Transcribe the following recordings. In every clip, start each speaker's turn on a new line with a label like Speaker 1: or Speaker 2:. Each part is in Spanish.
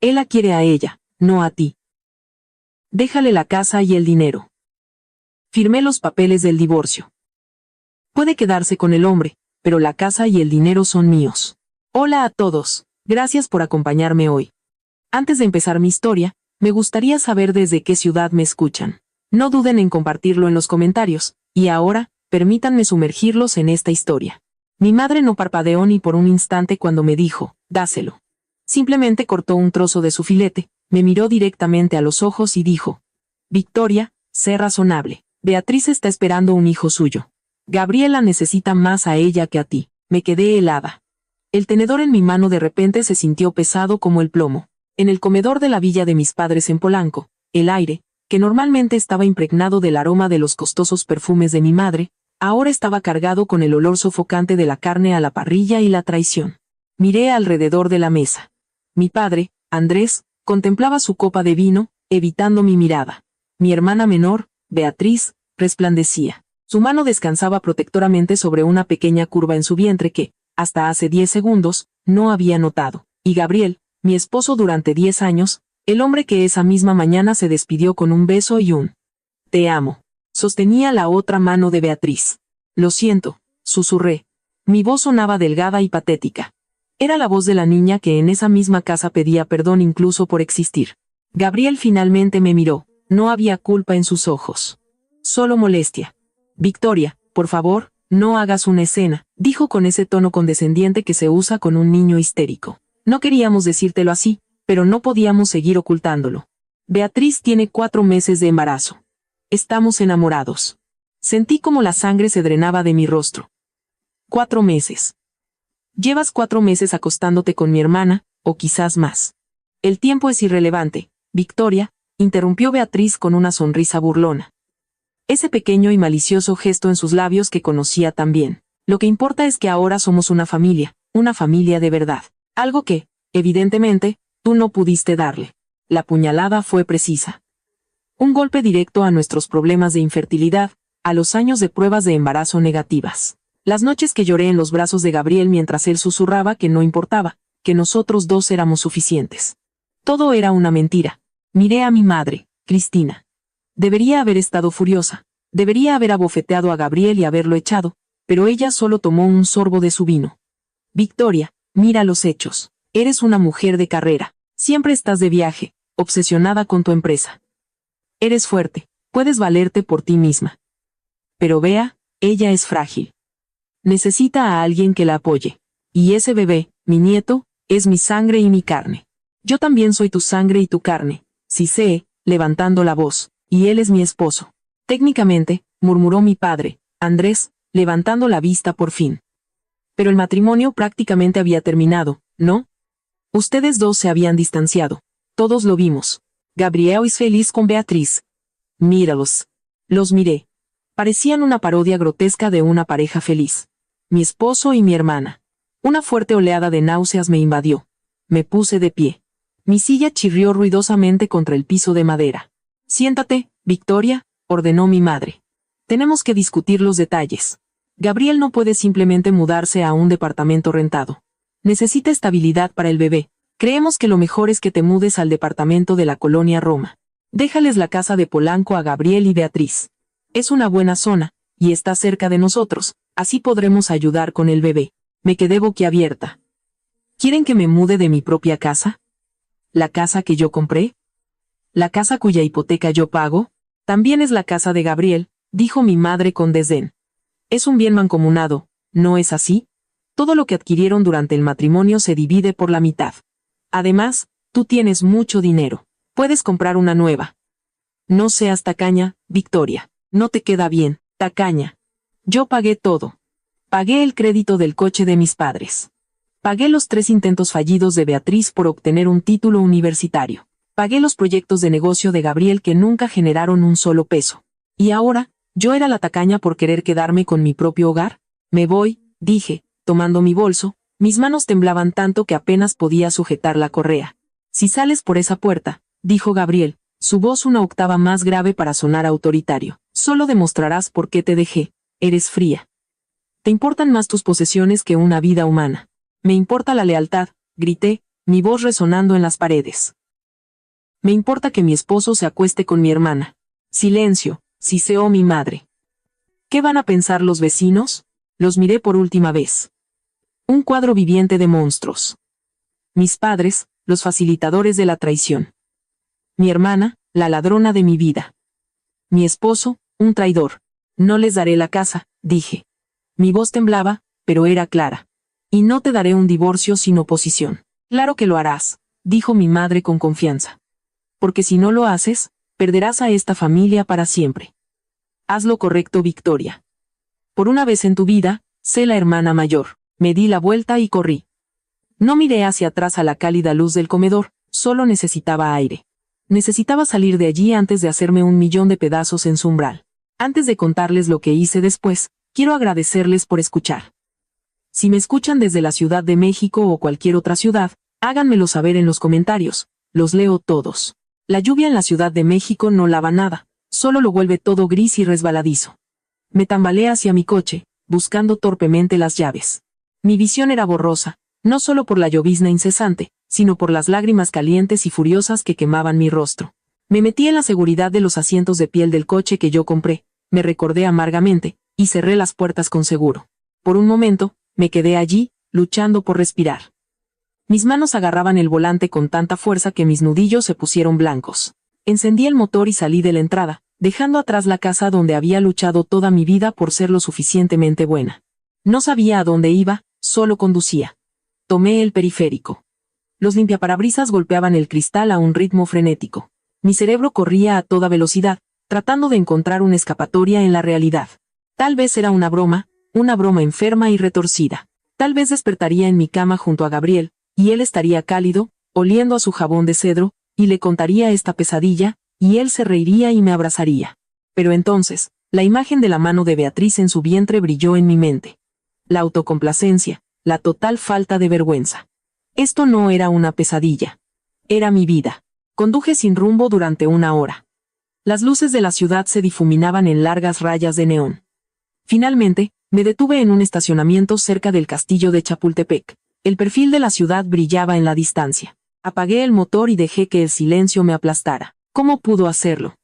Speaker 1: Él la quiere a ella, no a ti. Déjale la casa y el dinero. Firmé los papeles del divorcio. Puede quedarse con el hombre, pero la casa y el dinero son míos. Hola a todos, gracias por acompañarme hoy. Antes de empezar mi historia, me gustaría saber desde qué ciudad me escuchan. No duden en compartirlo en los comentarios, y ahora, permítanme sumergirlos en esta historia. Mi madre no parpadeó ni por un instante cuando me dijo, dáselo. Simplemente cortó un trozo de su filete, me miró directamente a los ojos y dijo, Victoria, sé razonable. Beatriz está esperando un hijo suyo. Gabriela necesita más a ella que a ti. Me quedé helada. El tenedor en mi mano de repente se sintió pesado como el plomo. En el comedor de la villa de mis padres en Polanco, el aire, que normalmente estaba impregnado del aroma de los costosos perfumes de mi madre, ahora estaba cargado con el olor sofocante de la carne a la parrilla y la traición. Miré alrededor de la mesa. Mi padre, Andrés, contemplaba su copa de vino, evitando mi mirada. Mi hermana menor, Beatriz, resplandecía. Su mano descansaba protectoramente sobre una pequeña curva en su vientre que, hasta hace 10 segundos, no había notado. Y Gabriel, mi esposo durante 10 años, el hombre que esa misma mañana se despidió con un beso y un «Te amo». Sostenía la otra mano de Beatriz. «Lo siento», susurré. Mi voz sonaba delgada y patética. Era la voz de la niña que en esa misma casa pedía perdón incluso por existir. Gabriel finalmente me miró. No había culpa en sus ojos. Solo molestia. «Victoria, por favor, no hagas una escena», dijo con ese tono condescendiente que se usa con un niño histérico. No queríamos decírtelo así, pero no podíamos seguir ocultándolo. Beatriz tiene 4 meses de embarazo. Estamos enamorados. Sentí como la sangre se drenaba de mi rostro. 4 meses. Llevas 4 meses acostándote con mi hermana, o quizás más. El tiempo es irrelevante, Victoria, interrumpió Beatriz con una sonrisa burlona. Ese pequeño y malicioso gesto en sus labios que conocía tan bien. Lo que importa es que ahora somos una familia de verdad. Algo que, evidentemente, tú no pudiste darle. La puñalada fue precisa. Un golpe directo a nuestros problemas de infertilidad, a los años de pruebas de embarazo negativas. Las noches que lloré en los brazos de Gabriel mientras él susurraba que no importaba, que nosotros dos éramos suficientes. Todo era una mentira. Miré a mi madre, Cristina. Debería haber estado furiosa. Debería haber abofeteado a Gabriel y haberlo echado, pero ella solo tomó un sorbo de su vino. Victoria, mira los hechos. Eres una mujer de carrera. Siempre estás de viaje, obsesionada con tu empresa. Eres fuerte, puedes valerte por ti misma. Pero vea, ella es frágil. Necesita a alguien que la apoye. Y ese bebé, mi nieto, es mi sangre y mi carne. Yo también soy tu sangre y tu carne, Cissé, levantando la voz, y él es mi esposo. Técnicamente, murmuró mi padre, Andrés, levantando la vista por fin. Pero el matrimonio prácticamente había terminado, ¿no? Ustedes dos se habían distanciado. Todos lo vimos. Gabriel es feliz con Beatriz. Míralos. Los miré. Parecían una parodia grotesca de una pareja feliz. Mi esposo y mi hermana. Una fuerte oleada de náuseas me invadió. Me puse de pie. Mi silla chirrió ruidosamente contra el piso de madera. Siéntate, Victoria, ordenó mi madre. Tenemos que discutir los detalles. Gabriel no puede simplemente mudarse a un departamento rentado. Necesita estabilidad para el bebé. Creemos que lo mejor es que te mudes al departamento de la colonia Roma. Déjales la casa de Polanco a Gabriel y Beatriz. Es una buena zona, y está cerca de nosotros, así podremos ayudar con el bebé. Me quedé boquiabierta. ¿Quieren que me mude de mi propia casa? ¿La casa que yo compré? ¿La casa cuya hipoteca yo pago? También es la casa de Gabriel, dijo mi madre con desdén. Es un bien mancomunado, ¿no es así? Todo lo que adquirieron durante el matrimonio se divide por la mitad. Además, tú tienes mucho dinero. Puedes comprar una nueva. No seas tacaña, Victoria. No te queda bien, tacaña. Yo pagué todo. Pagué el crédito del coche de mis padres. Pagué los 3 intentos fallidos de Beatriz por obtener un título universitario. Pagué los proyectos de negocio de Gabriel que nunca generaron un solo peso. Y ahora, ¿yo era la tacaña por querer quedarme con mi propio hogar? Me voy, dije, tomando mi bolso. Mis manos temblaban tanto que apenas podía sujetar la correa. Si sales por esa puerta, dijo Gabriel, su voz una octava más grave para sonar autoritario, solo demostrarás por qué te dejé. Eres fría. Te importan más tus posesiones que una vida humana. Me importa la lealtad, grité, mi voz resonando en las paredes. Me importa que mi esposo se acueste con mi hermana. Silencio, siseó mi madre. ¿Qué van a pensar los vecinos? Los miré por última vez. Un cuadro viviente de monstruos. Mis padres, los facilitadores de la traición. Mi hermana, la ladrona de mi vida. Mi esposo, un traidor. No les daré la casa, dije. Mi voz temblaba, pero era clara. Y no te daré un divorcio sin oposición. Claro que lo harás, dijo mi madre con confianza. Porque si no lo haces, perderás a esta familia para siempre. Haz lo correcto, Victoria. Por una vez en tu vida, sé la hermana mayor. Me di la vuelta y corrí. No miré hacia atrás a la cálida luz del comedor, solo necesitaba aire. Necesitaba salir de allí antes de hacerme un millón de pedazos en su umbral. Antes de contarles lo que hice después, quiero agradecerles por escuchar. Si me escuchan desde la Ciudad de México o cualquier otra ciudad, háganmelo saber en los comentarios, los leo todos. La lluvia en la Ciudad de México no lava nada, solo lo vuelve todo gris y resbaladizo. Me tambaleé hacia mi coche, buscando torpemente las llaves. Mi visión era borrosa, no solo por la llovizna incesante, sino por las lágrimas calientes y furiosas que quemaban mi rostro. Me metí en la seguridad de los asientos de piel del coche que yo compré, me recordé amargamente, y cerré las puertas con seguro. Por un momento, me quedé allí, luchando por respirar. Mis manos agarraban el volante con tanta fuerza que mis nudillos se pusieron blancos. Encendí el motor y salí de la entrada, dejando atrás la casa donde había luchado toda mi vida por ser lo suficientemente buena. No sabía a dónde iba, solo conducía. Tomé el periférico. Los limpiaparabrisas golpeaban el cristal a un ritmo frenético. Mi cerebro corría a toda velocidad, tratando de encontrar una escapatoria en la realidad. Tal vez era una broma enferma y retorcida. Tal vez despertaría en mi cama junto a Gabriel, y él estaría cálido, oliendo a su jabón de cedro, y le contaría esta pesadilla, y él se reiría y me abrazaría. Pero entonces, la imagen de la mano de Beatriz en su vientre brilló en mi mente. La autocomplacencia, la total falta de vergüenza. Esto no era una pesadilla. Era mi vida. Conduje sin rumbo durante 1 hora. Las luces de la ciudad se difuminaban en largas rayas de neón. Finalmente, me detuve en un estacionamiento cerca del castillo de Chapultepec. El perfil de la ciudad brillaba en la distancia. Apagué el motor y dejé que el silencio me aplastara. ¿Cómo pudo hacerlo?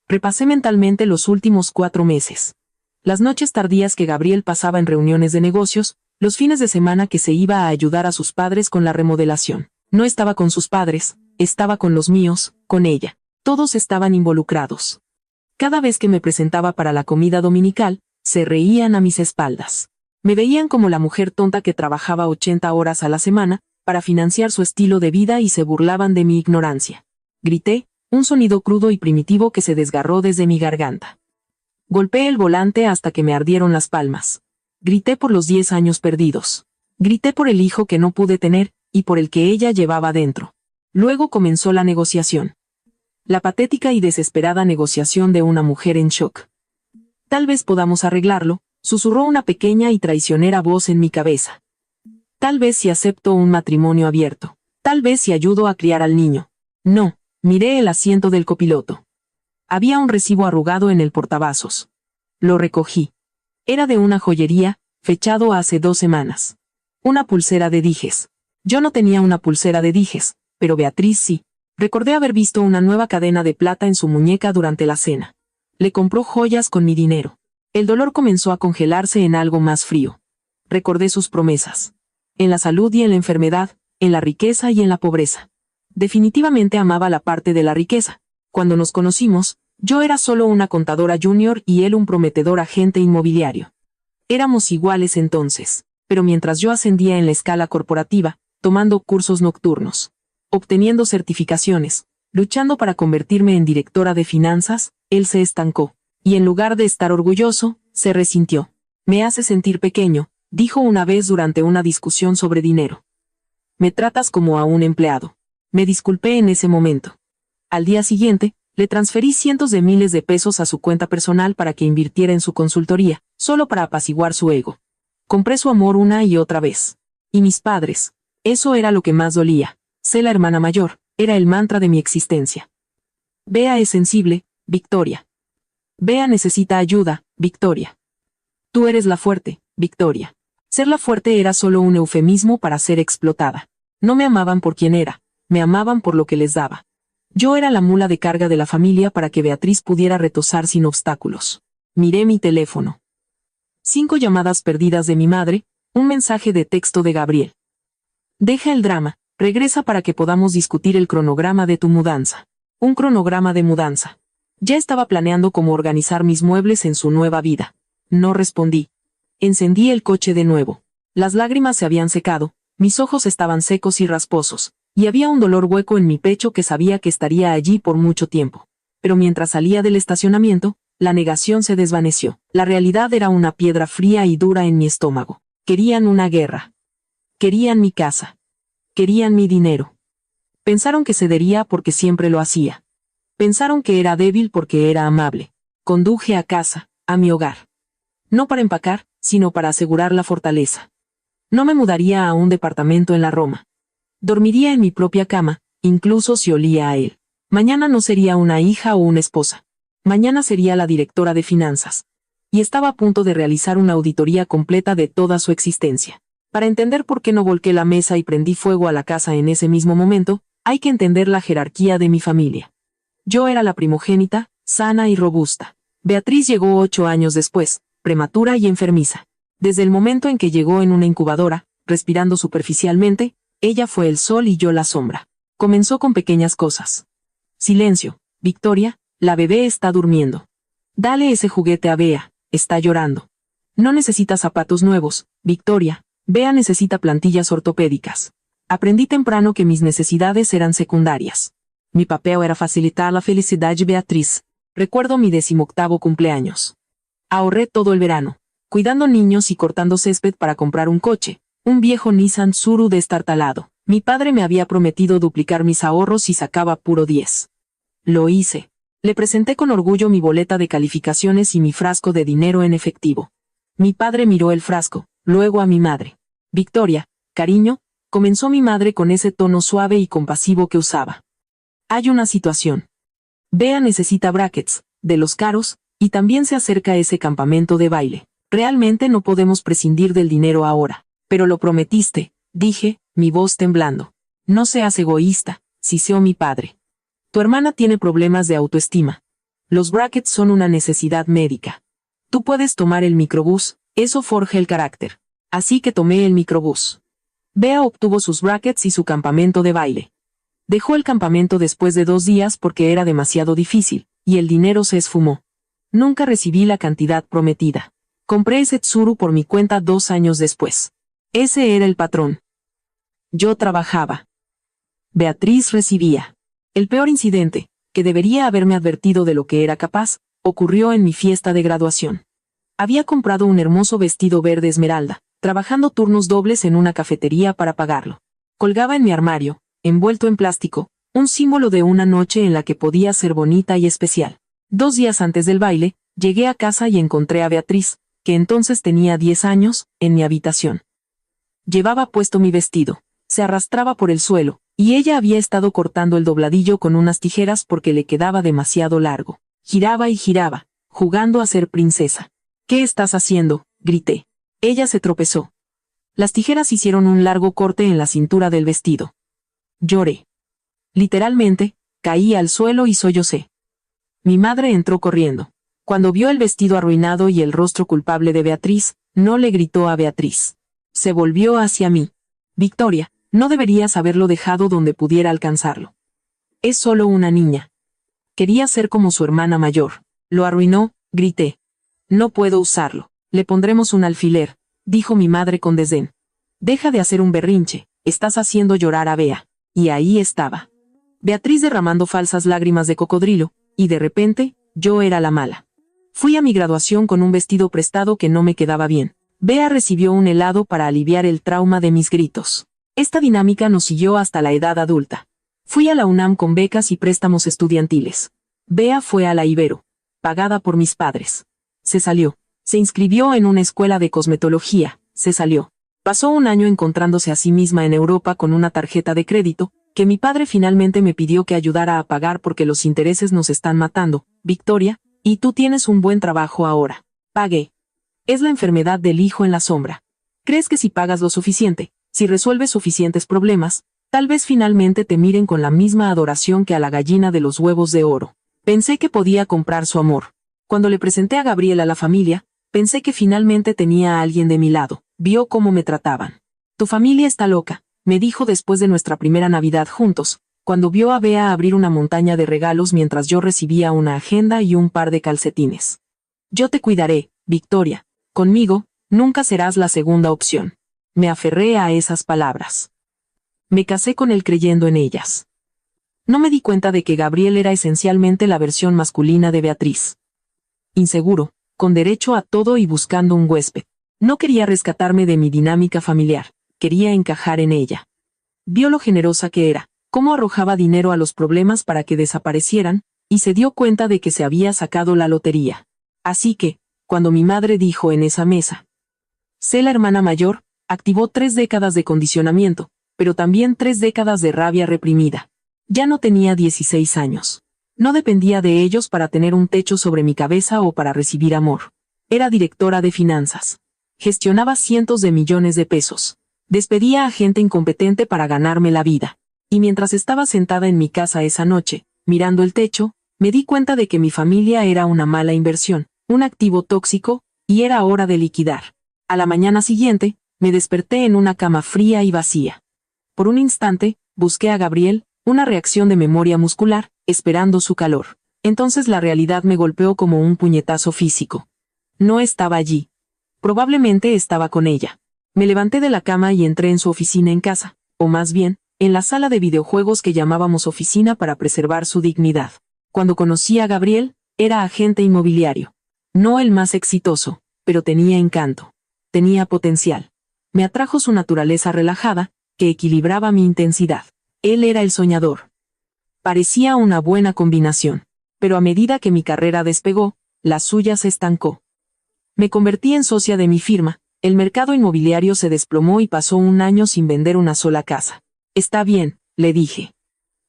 Speaker 1: Repasé mentalmente los últimos 4 meses. Las noches tardías que Gabriel pasaba en reuniones de negocios, los fines de semana que se iba a ayudar a sus padres con la remodelación. No estaba con sus padres, estaba con los míos, con ella. Todos estaban involucrados. Cada vez que me presentaba para la comida dominical, se reían a mis espaldas. Me veían como la mujer tonta que trabajaba 80 horas a la semana, para financiar su estilo de vida y se burlaban de mi ignorancia. Grité, un sonido crudo y primitivo que se desgarró desde mi garganta. Golpeé el volante hasta que me ardieron las palmas. Grité por los 10 años perdidos. Grité por el hijo que no pude tener, y por el que ella llevaba dentro. Luego comenzó la negociación. La patética y desesperada negociación de una mujer en shock. Tal vez podamos arreglarlo, susurró una pequeña y traicionera voz en mi cabeza. Tal vez si acepto un matrimonio abierto. Tal vez si ayudo a criar al niño. No, miré el asiento del copiloto. Había un recibo arrugado en el portavasos. Lo recogí. Era de una joyería, fechado hace 2 semanas. Una pulsera de dijes. Yo no tenía una pulsera de dijes, pero Beatriz sí. Recordé haber visto una nueva cadena de plata en su muñeca durante la cena. Le compró joyas con mi dinero. El dolor comenzó a congelarse en algo más frío. Recordé sus promesas. En la salud y en la enfermedad, en la riqueza y en la pobreza. Definitivamente amaba la parte de la riqueza. Cuando nos conocimos, yo era solo una contadora junior y él un prometedor agente inmobiliario. Éramos iguales entonces, pero mientras yo ascendía en la escala corporativa, tomando cursos nocturnos, obteniendo certificaciones, luchando para convertirme en directora de finanzas, él se estancó, y en lugar de estar orgulloso, se resintió. Me hace sentir pequeño, dijo una vez durante una discusión sobre dinero. Me tratas como a un empleado. Me disculpé en ese momento. Al día siguiente, le transferí cientos de miles de pesos a su cuenta personal para que invirtiera en su consultoría, solo para apaciguar su ego. Compré su amor una y otra vez. Y mis padres. Eso era lo que más dolía. Sé la hermana mayor, era el mantra de mi existencia. Bea es sensible, Victoria. Bea necesita ayuda, Victoria. Tú eres la fuerte, Victoria. Ser la fuerte era solo un eufemismo para ser explotada. No me amaban por quien era, me amaban por lo que les daba. Yo era la mula de carga de la familia para que Beatriz pudiera retozar sin obstáculos. Miré mi teléfono. 5 llamadas perdidas de mi madre, un mensaje de texto de Gabriel. Deja el drama, regresa para que podamos discutir el cronograma de tu mudanza. Un cronograma de mudanza. Ya estaba planeando cómo organizar mis muebles en su nueva vida. No respondí. Encendí el coche de nuevo. Las lágrimas se habían secado, mis ojos estaban secos y rasposos, y había un dolor hueco en mi pecho que sabía que estaría allí por mucho tiempo. Pero mientras salía del estacionamiento, la negación se desvaneció. La realidad era una piedra fría y dura en mi estómago. Querían una guerra. Querían mi casa. Querían mi dinero. Pensaron que cedería porque siempre lo hacía. Pensaron que era débil porque era amable. Conduje a casa, a mi hogar. No para empacar, sino para asegurar la fortaleza. No me mudaría a un departamento en la Roma. Dormiría en mi propia cama, incluso si olía a él. Mañana no sería una hija o una esposa. Mañana sería la directora de finanzas. Y estaba a punto de realizar una auditoría completa de toda su existencia. Para entender por qué no volqué la mesa y prendí fuego a la casa en ese mismo momento, hay que entender la jerarquía de mi familia. Yo era la primogénita, sana y robusta. Beatriz llegó 8 años después, prematura y enfermiza. Desde el momento en que llegó en una incubadora, respirando superficialmente, ella fue el sol y yo la sombra. Comenzó con pequeñas cosas. Silencio, Victoria, la bebé está durmiendo. Dale ese juguete a Bea, está llorando. No necesita zapatos nuevos, Victoria, Bea necesita plantillas ortopédicas. Aprendí temprano que mis necesidades eran secundarias. Mi papel era facilitar la felicidad de Beatriz. Recuerdo mi 18º cumpleaños. Ahorré todo el verano, cuidando niños y cortando césped para comprar un coche, un viejo Nissan Tsuru destartalado. Mi padre me había prometido duplicar mis ahorros si sacaba puro 10. Lo hice. Le presenté con orgullo mi boleta de calificaciones y mi frasco de dinero en efectivo. Mi padre miró el frasco, luego a mi madre. Victoria, cariño, comenzó mi madre con ese tono suave y compasivo que usaba. Hay una situación. Bea necesita brackets, de los caros, y también se acerca ese campamento de baile. Realmente no podemos prescindir del dinero ahora. Pero lo prometiste, dije, mi voz temblando. No seas egoísta, siseó mi padre. Tu hermana tiene problemas de autoestima. Los brackets son una necesidad médica. Tú puedes tomar el microbús, eso forja el carácter. Así que tomé el microbús. Bea obtuvo sus brackets y su campamento de baile. Dejó el campamento después de 2 días porque era demasiado difícil, y el dinero se esfumó. Nunca recibí la cantidad prometida. Compré ese Tsuru por mi cuenta 2 años después. Ese era el patrón. Yo trabajaba. Beatriz recibía. El peor incidente, que debería haberme advertido de lo que era capaz, ocurrió en mi fiesta de graduación. Había comprado un hermoso vestido verde esmeralda, trabajando turnos dobles en una cafetería para pagarlo. Colgaba en mi armario, envuelto en plástico, un símbolo de una noche en la que podía ser bonita y especial. 2 días antes del baile, llegué a casa y encontré a Beatriz, que entonces tenía 10 años, en mi habitación. Llevaba puesto mi vestido, se arrastraba por el suelo, y ella había estado cortando el dobladillo con unas tijeras porque le quedaba demasiado largo. Giraba y giraba, jugando a ser princesa. ¿Qué estás haciendo?, grité. Ella se tropezó. Las tijeras hicieron un largo corte en la cintura del vestido. Lloré. Literalmente, caí al suelo y sollocé. Mi madre entró corriendo. Cuando vio el vestido arruinado y el rostro culpable de Beatriz, no le gritó a Beatriz. Se volvió hacia mí. Victoria, no deberías haberlo dejado donde pudiera alcanzarlo. Es solo una niña. Quería ser como su hermana mayor. Lo arruinó, grité. No puedo usarlo. Le pondremos un alfiler, dijo mi madre con desdén. Deja de hacer un berrinche, estás haciendo llorar a Bea. Y ahí estaba. Beatriz derramando falsas lágrimas de cocodrilo, y de repente, yo era la mala. Fui a mi graduación con un vestido prestado que no me quedaba bien. Bea recibió un helado para aliviar el trauma de mis gritos. Esta dinámica nos siguió hasta la edad adulta. Fui a la UNAM con becas y préstamos estudiantiles. Bea fue a la Ibero, pagada por mis padres. Se salió. Se inscribió en una escuela de cosmetología. Se salió. Pasó un año encontrándose a sí misma en Europa con una tarjeta de crédito, que mi padre finalmente me pidió que ayudara a pagar porque los intereses nos están matando. Victoria, y tú tienes un buen trabajo ahora. Pagué. Es la enfermedad del hijo en la sombra. Crees que si pagas lo suficiente, si resuelves suficientes problemas, Tal vez finalmente te miren con la misma adoración que a la gallina de los huevos de oro. Pensé que podía comprar su amor. Cuando le presenté a Gabriel a la familia, pensé que finalmente tenía a alguien de mi lado. Vio cómo me trataban. Tu familia está loca, me dijo después de nuestra primera Navidad juntos, cuando vio a Bea abrir una montaña de regalos mientras yo recibía una agenda y un par de calcetines. Yo te cuidaré, Victoria. Conmigo, nunca serás la segunda opción. Me aferré a esas palabras. Me casé con él creyendo en ellas. No me di cuenta de que Gabriel era esencialmente la versión masculina de Beatriz. Inseguro, con derecho a todo y buscando un huésped. No quería rescatarme de mi dinámica familiar, quería encajar en ella. Vio lo generosa que era, cómo arrojaba dinero a los problemas para que desaparecieran, y se dio cuenta de que se había sacado la lotería. Así que, cuando mi madre dijo en esa mesa, sé la hermana mayor, activó 3 décadas de condicionamiento, pero también 3 décadas de rabia reprimida. Ya no tenía 16 años. No dependía de ellos para tener un techo sobre mi cabeza o para recibir amor. Era directora de finanzas. Gestionaba cientos de millones de pesos. Despedía a gente incompetente para ganarme la vida. Y mientras estaba sentada en mi casa esa noche, mirando el techo, me di cuenta de que mi familia era una mala inversión, un activo tóxico, y era hora de liquidar. A la mañana siguiente, me desperté en una cama fría y vacía. Por un instante, busqué a Gabriel, una reacción de memoria muscular, esperando su calor. Entonces la realidad me golpeó como un puñetazo físico. No estaba allí. Probablemente estaba con ella. Me levanté de la cama y entré en su oficina en casa, o más bien, en la sala de videojuegos que llamábamos oficina para preservar su dignidad. Cuando conocí a Gabriel, era agente inmobiliario. No el más exitoso, pero tenía encanto. Tenía potencial. Me atrajo su naturaleza relajada, que equilibraba mi intensidad. Él era el soñador. Parecía una buena combinación. Pero a medida que mi carrera despegó, la suya se estancó. Me convertí en socia de mi firma, el mercado inmobiliario se desplomó y pasó un año sin vender una sola casa. Está bien, le dije.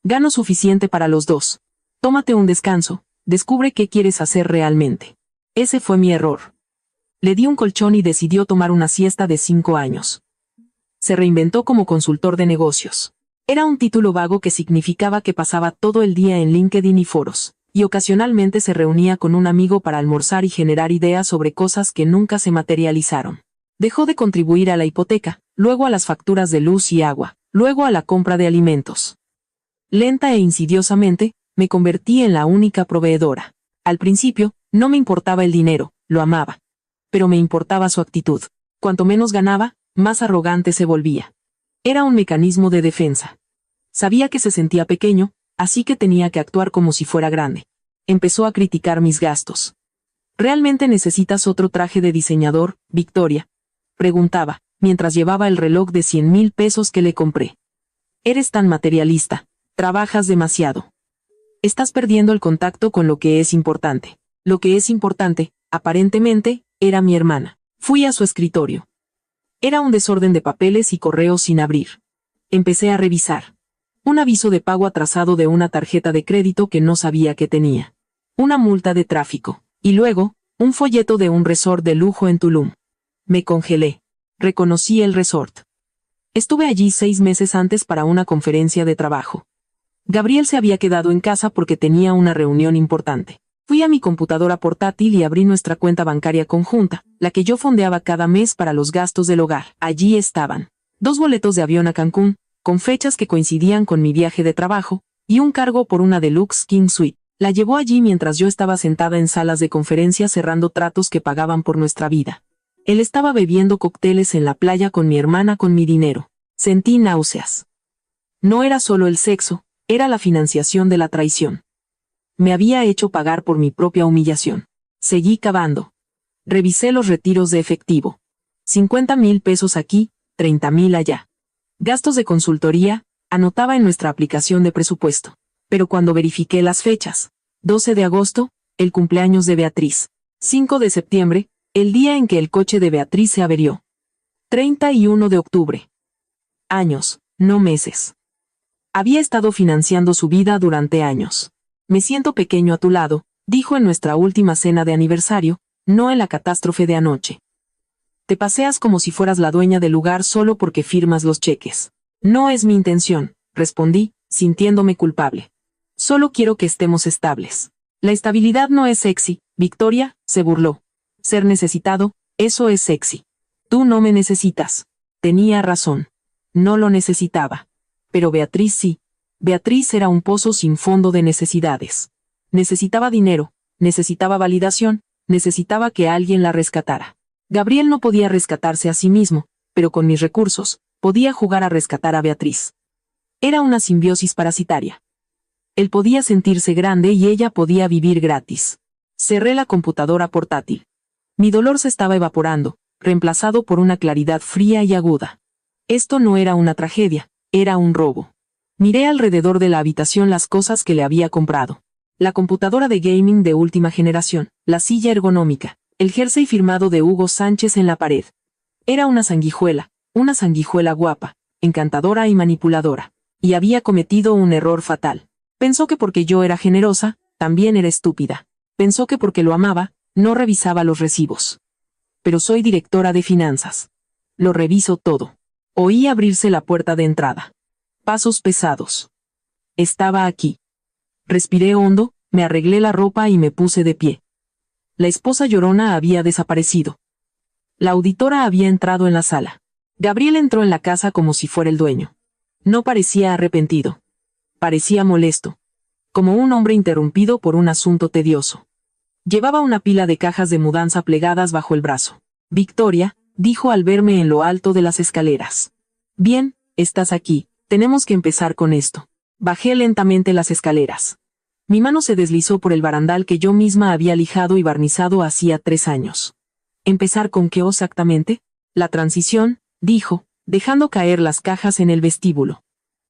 Speaker 1: Gano suficiente para los dos. Tómate un descanso, descubre qué quieres hacer realmente. Ese fue mi error. Le di un colchón y decidió tomar una siesta de 5 años. Se reinventó como consultor de negocios. Era un título vago que significaba que pasaba todo el día en LinkedIn y foros, y ocasionalmente se reunía con un amigo para almorzar y generar ideas sobre cosas que nunca se materializaron. Dejó de contribuir a la hipoteca, luego a las facturas de luz y agua, luego a la compra de alimentos. Lenta e insidiosamente, me convertí en la única proveedora. Al principio, no me importaba el dinero, lo amaba. Pero me importaba su actitud. Cuanto menos ganaba, más arrogante se volvía. Era un mecanismo de defensa. Sabía que se sentía pequeño, así que tenía que actuar como si fuera grande. Empezó a criticar mis gastos. ¿Realmente necesitas otro traje de diseñador, Victoria?, preguntaba, mientras llevaba el reloj de 100,000 pesos que le compré. Eres tan materialista. Trabajas demasiado. Estás perdiendo el contacto con lo que es importante. Lo que es importante, aparentemente, era mi hermana. Fui a su escritorio. Era un desorden de papeles y correos sin abrir. Empecé a revisar. Un aviso de pago atrasado de una tarjeta de crédito que no sabía que tenía. Una multa de tráfico. Y luego, un folleto de un resort de lujo en Tulum. Me congelé. Reconocí el resort. Estuve allí 6 meses antes para una conferencia de trabajo. Gabriel se había quedado en casa porque tenía una reunión importante. Fui a mi computadora portátil y abrí nuestra cuenta bancaria conjunta, la que yo fondeaba cada mes para los gastos del hogar. Allí estaban 2 boletos de avión a Cancún, con fechas que coincidían con mi viaje de trabajo, y un cargo por una Deluxe King Suite. La llevó allí mientras yo estaba sentada en salas de conferencia cerrando tratos que pagaban por nuestra vida. Él estaba bebiendo cócteles en la playa con mi hermana con mi dinero. Sentí náuseas. No era solo el sexo, era la financiación de la traición. Me había hecho pagar por mi propia humillación. Seguí cavando. Revisé los retiros de efectivo. 50,000 pesos aquí, 30,000 allá. Gastos de consultoría, anotaba en nuestra aplicación de presupuesto. Pero cuando verifiqué las fechas, 12 de agosto, el cumpleaños de Beatriz. 5 de septiembre, el día en que el coche de Beatriz se averió. 31 de octubre. Años, no meses. Había estado financiando su vida durante años. Me siento pequeño a tu lado, dijo en nuestra última cena de aniversario, no en la catástrofe de anoche. Te paseas como si fueras la dueña del lugar solo porque firmas los cheques. No es mi intención, respondí, sintiéndome culpable. Solo quiero que estemos estables. La estabilidad no es sexy, Victoria, se burló. Ser necesitado, eso es sexy. Tú no me necesitas. Tenía razón. No lo necesitaba. Pero Beatriz sí. Beatriz era un pozo sin fondo de necesidades. Necesitaba dinero, necesitaba validación, necesitaba que alguien la rescatara. Gabriel no podía rescatarse a sí mismo, pero con mis recursos, podía jugar a rescatar a Beatriz. Era una simbiosis parasitaria. Él podía sentirse grande y ella podía vivir gratis. Cerré la computadora portátil. Mi dolor se estaba evaporando, reemplazado por una claridad fría y aguda. Esto no era una tragedia, era un robo. Miré alrededor de la habitación las cosas que le había comprado. La computadora de gaming de última generación, la silla ergonómica, el jersey firmado de Hugo Sánchez en la pared. Era una sanguijuela guapa, encantadora y manipuladora. Y había cometido un error fatal. Pensó que porque yo era generosa, también era estúpida. Pensó que porque lo amaba, no revisaba los recibos. Pero soy directora de finanzas. Lo reviso todo. Oí abrirse la puerta de entrada. Pasos pesados. Estaba aquí. Respiré hondo, me arreglé la ropa y me puse de pie. La esposa llorona había desaparecido. La auditora había entrado en la sala. Gabriel entró en la casa como si fuera el dueño. No parecía arrepentido. Parecía molesto. Como un hombre interrumpido por un asunto tedioso. Llevaba una pila de cajas de mudanza plegadas bajo el brazo. Victoria, dijo al verme en lo alto de las escaleras. Bien, estás aquí, tenemos que empezar con esto. Bajé lentamente las escaleras. Mi mano se deslizó por el barandal que yo misma había lijado y barnizado hacía 3 años. ¿Empezar con qué exactamente? La transición, dijo, dejando caer las cajas en el vestíbulo.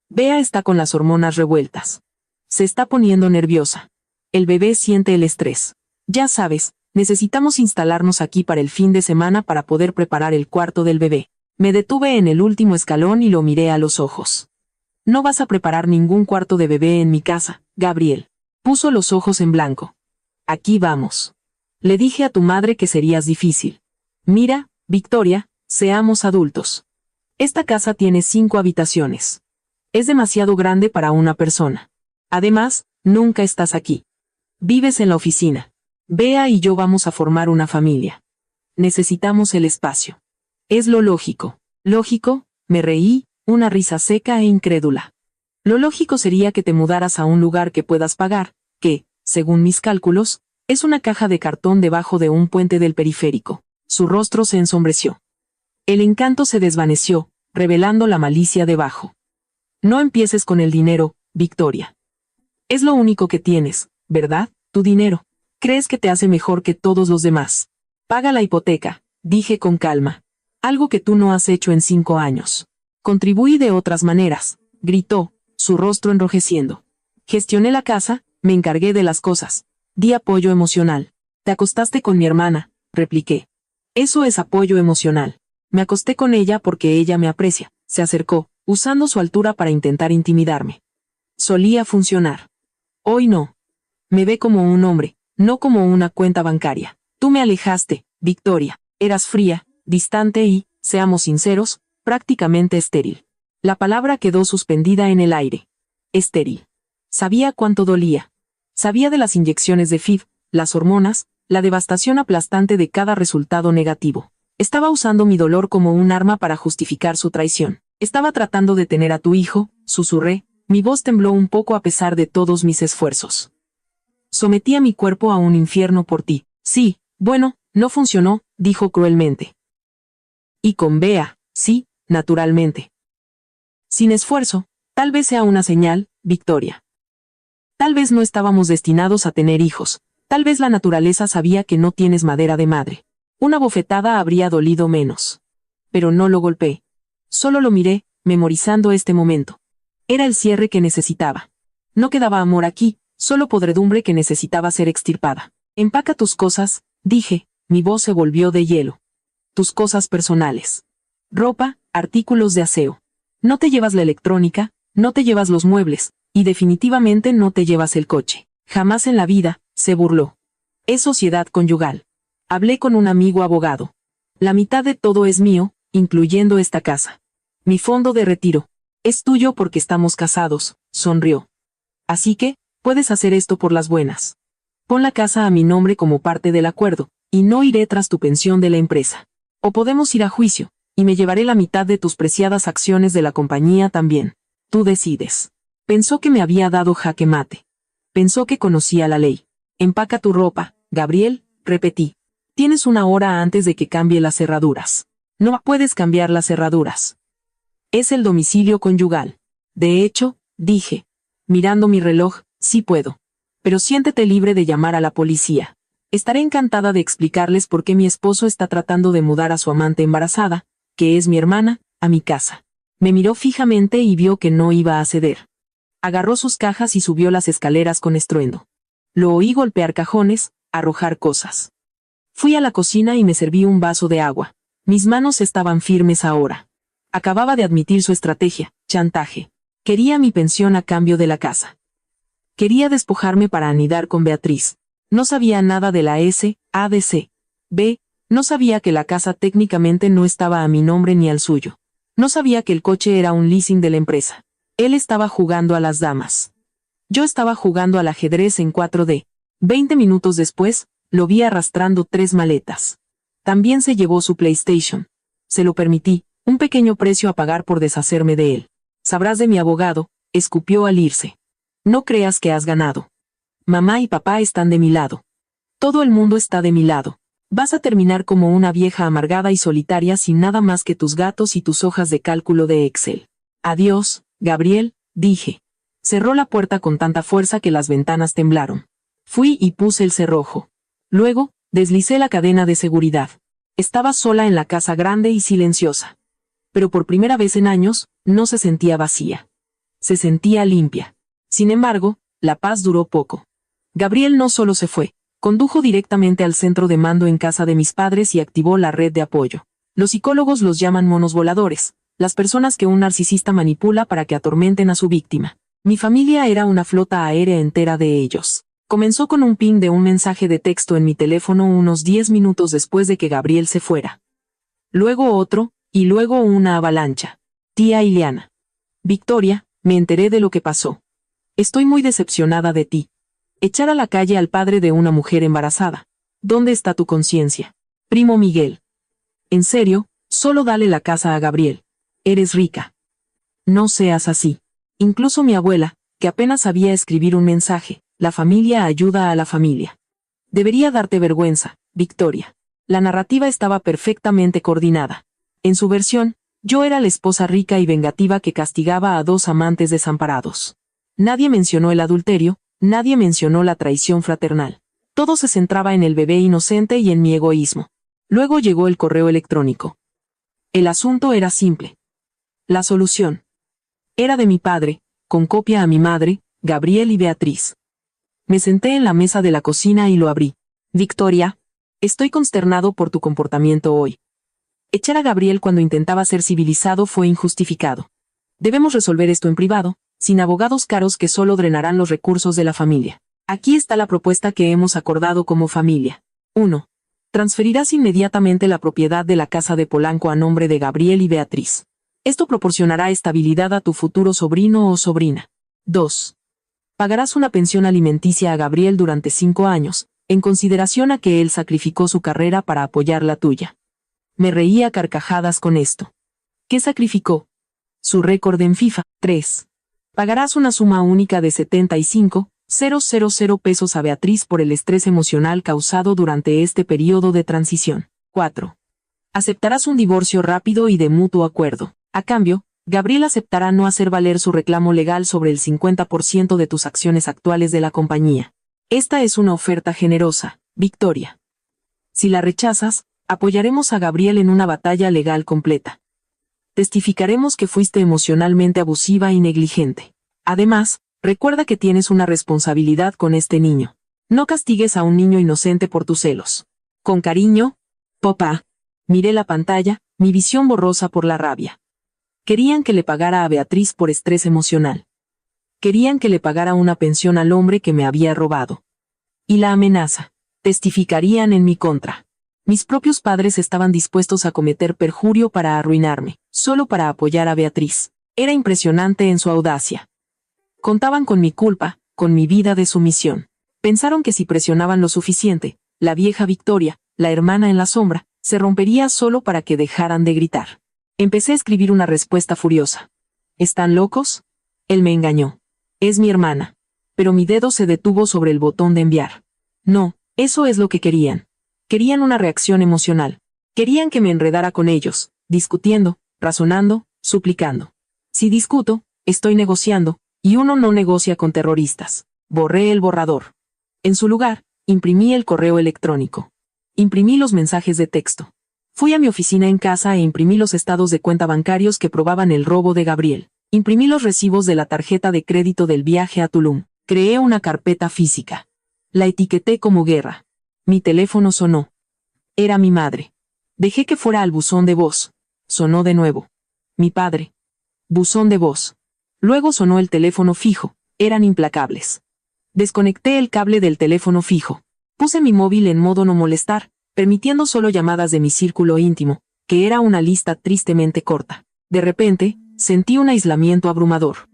Speaker 1: Bea está con las hormonas revueltas. Se está poniendo nerviosa. El bebé siente el estrés. Ya sabes, necesitamos instalarnos aquí para el fin de semana para poder preparar el cuarto del bebé. Me detuve en el último escalón y lo miré a los ojos. No vas a preparar ningún cuarto de bebé en mi casa, Gabriel. Puso los ojos en blanco. Aquí vamos. Le dije a tu madre que serías difícil. Mira, Victoria, seamos adultos. Esta casa tiene 5 habitaciones. Es demasiado grande para una persona. Además, nunca estás aquí. Vives en la oficina. Bea y yo vamos a formar una familia. Necesitamos el espacio. Es lo lógico. ¿Lógico? Me reí, una risa seca e incrédula. Lo lógico sería que te mudaras a un lugar que puedas pagar, que, según mis cálculos, es una caja de cartón debajo de un puente del periférico. Su rostro se ensombreció. El encanto se desvaneció, revelando la malicia debajo. No empieces con el dinero, Victoria. Es lo único que tienes, ¿verdad? Tu dinero. Crees que te hace mejor que todos los demás. Paga la hipoteca, dije con calma. Algo que tú no has hecho en 5 años. Contribuí de otras maneras, gritó, su rostro enrojeciendo. Gestioné la casa, me encargué de las cosas. Di apoyo emocional. Te acostaste con mi hermana, repliqué. Eso es apoyo emocional. Me acosté con ella porque ella me aprecia. Se acercó, usando su altura para intentar intimidarme. Solía funcionar. Hoy no. Me ve como un hombre, no como una cuenta bancaria. Tú me alejaste, Victoria. Eras fría, distante y, seamos sinceros, prácticamente estéril. La palabra quedó suspendida en el aire. Estéril. Sabía cuánto dolía. Sabía de las inyecciones de FIV, las hormonas, la devastación aplastante de cada resultado negativo. Estaba usando mi dolor como un arma para justificar su traición. Estaba tratando de tener a tu hijo, susurré, mi voz tembló un poco a pesar de todos mis esfuerzos. Sometí a mi cuerpo a un infierno por ti. Sí, bueno, no funcionó, dijo cruelmente. Y con Bea, sí, naturalmente. Sin esfuerzo, tal vez sea una señal, Victoria. Tal vez no estábamos destinados a tener hijos, tal vez la naturaleza sabía que no tienes madera de madre. Una bofetada habría dolido menos. Pero no lo golpeé. Solo lo miré, memorizando este momento. Era el cierre que necesitaba. No quedaba amor aquí, solo podredumbre que necesitaba ser extirpada. Empaca tus cosas, dije, mi voz se volvió de hielo. Tus cosas personales. Ropa, artículos de aseo. No te llevas la electrónica, no te llevas los muebles, y definitivamente no te llevas el coche. Jamás en la vida, se burló. Es sociedad conyugal. Hablé con un amigo abogado. La mitad de todo es mío, incluyendo esta casa. Mi fondo de retiro. Es tuyo porque estamos casados, sonrió. Así que, puedes hacer esto por las buenas. Pon la casa a mi nombre como parte del acuerdo, y no iré tras tu pensión de la empresa. O podemos ir a juicio, y me llevaré la mitad de tus preciadas acciones de la compañía también. Tú decides. Pensó que me había dado jaque mate. Pensó que conocía la ley. Empaca tu ropa, Gabriel, repetí. Tienes 1 hora antes de que cambie las cerraduras. No puedes cambiar las cerraduras. Es el domicilio conyugal. De hecho, dije, mirando mi reloj, sí puedo. Pero siéntete libre de llamar a la policía. Estaré encantada de explicarles por qué mi esposo está tratando de mudar a su amante embarazada, que es mi hermana, a mi casa. Me miró fijamente y vio que no iba a ceder. Agarró sus cajas y subió las escaleras con estruendo. Lo oí golpear cajones, arrojar cosas. Fui a la cocina y me serví un vaso de agua. Mis manos estaban firmes ahora. Acababa de admitir su estrategia, chantaje. Quería mi pensión a cambio de la casa. Quería despojarme para anidar con Beatriz. No sabía nada de la SADC. No sabía que la casa técnicamente no estaba a mi nombre ni al suyo. No sabía que el coche era un leasing de la empresa. Él estaba jugando a las damas. Yo estaba jugando al ajedrez en 4D. 20 minutos después, lo vi arrastrando 3 maletas. También se llevó su PlayStation. Se lo permití, un pequeño precio a pagar por deshacerme de él. Sabrás de mi abogado, escupió al irse. No creas que has ganado. Mamá y papá están de mi lado. Todo el mundo está de mi lado. Vas a terminar como una vieja amargada y solitaria sin nada más que tus gatos y tus hojas de cálculo de Excel. Adiós, Gabriel, dije. Cerró la puerta con tanta fuerza que las ventanas temblaron. Fui y puse el cerrojo. Luego, deslicé la cadena de seguridad. Estaba sola en la casa grande y silenciosa. Pero por primera vez en años, no se sentía vacía. Se sentía limpia. Sin embargo, la paz duró poco. Gabriel no solo se fue, condujo directamente al centro de mando en casa de mis padres y activó la red de apoyo. Los psicólogos los llaman monos voladores, las personas que un narcisista manipula para que atormenten a su víctima. Mi familia era una flota aérea entera de ellos. Comenzó con un ping de un mensaje de texto en mi teléfono unos 10 minutos después de que Gabriel se fuera. Luego otro, y luego una avalancha. Tía Ileana. Victoria, me enteré de lo que pasó. Estoy muy decepcionada de ti. Echar a la calle al padre de una mujer embarazada. ¿Dónde está tu conciencia? Primo Miguel. En serio, solo dale la casa a Gabriel. Eres rica. No seas así. Incluso mi abuela, que apenas sabía escribir un mensaje, la familia ayuda a la familia. Debería darte vergüenza, Victoria. La narrativa estaba perfectamente coordinada. En su versión, yo era la esposa rica y vengativa que castigaba a 2 amantes desamparados. Nadie mencionó el adulterio, nadie mencionó la traición fraternal. Todo se centraba en el bebé inocente y en mi egoísmo. Luego llegó el correo electrónico. El asunto era simple. La solución era de mi padre, con copia a mi madre, Gabriel y Beatriz. Me senté en la mesa de la cocina y lo abrí. Victoria, estoy consternado por tu comportamiento hoy. Echar a Gabriel cuando intentaba ser civilizado fue injustificado. Debemos resolver esto en privado, sin abogados caros que solo drenarán los recursos de la familia. Aquí está la propuesta que hemos acordado como familia. 1. Transferirás inmediatamente la propiedad de la casa de Polanco a nombre de Gabriel y Beatriz. Esto proporcionará estabilidad a tu futuro sobrino o sobrina. 2. Pagarás una pensión alimenticia a Gabriel durante 5 años, en consideración a que él sacrificó su carrera para apoyar la tuya. Me reía a carcajadas con esto. ¿Qué sacrificó? Su récord en FIFA. 3. Pagarás una suma única de 75,000 pesos a Beatriz por el estrés emocional causado durante este periodo de transición. 4. Aceptarás un divorcio rápido y de mutuo acuerdo. A cambio, Gabriel aceptará no hacer valer su reclamo legal sobre el 50% de tus acciones actuales de la compañía. Esta es una oferta generosa, Victoria. Si la rechazas, apoyaremos a Gabriel en una batalla legal completa. Testificaremos que fuiste emocionalmente abusiva y negligente. Además, recuerda que tienes una responsabilidad con este niño. No castigues a un niño inocente por tus celos. Con cariño, papá. Miré la pantalla, mi visión borrosa por la rabia. Querían que le pagara a Beatriz por estrés emocional. Querían que le pagara una pensión al hombre que me había robado. Y la amenaza. Testificarían en mi contra. Mis propios padres estaban dispuestos a cometer perjurio para arruinarme, solo para apoyar a Beatriz. Era impresionante en su audacia. Contaban con mi culpa, con mi vida de sumisión. Pensaron que si presionaban lo suficiente, la vieja Victoria, la hermana en la sombra, se rompería solo para que dejaran de gritar. Empecé a escribir una respuesta furiosa. ¿Están locos? Él me engañó. Es mi hermana. Pero mi dedo se detuvo sobre el botón de enviar. No, eso es lo que querían. Querían una reacción emocional. Querían que me enredara con ellos, discutiendo, razonando, suplicando. Si discuto, estoy negociando, y uno no negocia con terroristas. Borré el borrador. En su lugar, imprimí el correo electrónico. Imprimí los mensajes de texto. Fui a mi oficina en casa e imprimí los estados de cuenta bancarios que probaban el robo de Gabriel. Imprimí los recibos de la tarjeta de crédito del viaje a Tulum. Creé una carpeta física. La etiqueté como guerra. Mi teléfono sonó. Era mi madre. Dejé que fuera al buzón de voz. Sonó de nuevo. Mi padre. Buzón de voz. Luego sonó el teléfono fijo. Eran implacables. Desconecté el cable del teléfono fijo. Puse mi móvil en modo no molestar, permitiendo solo llamadas de mi círculo íntimo, que era una lista tristemente corta. De repente, sentí un aislamiento abrumador.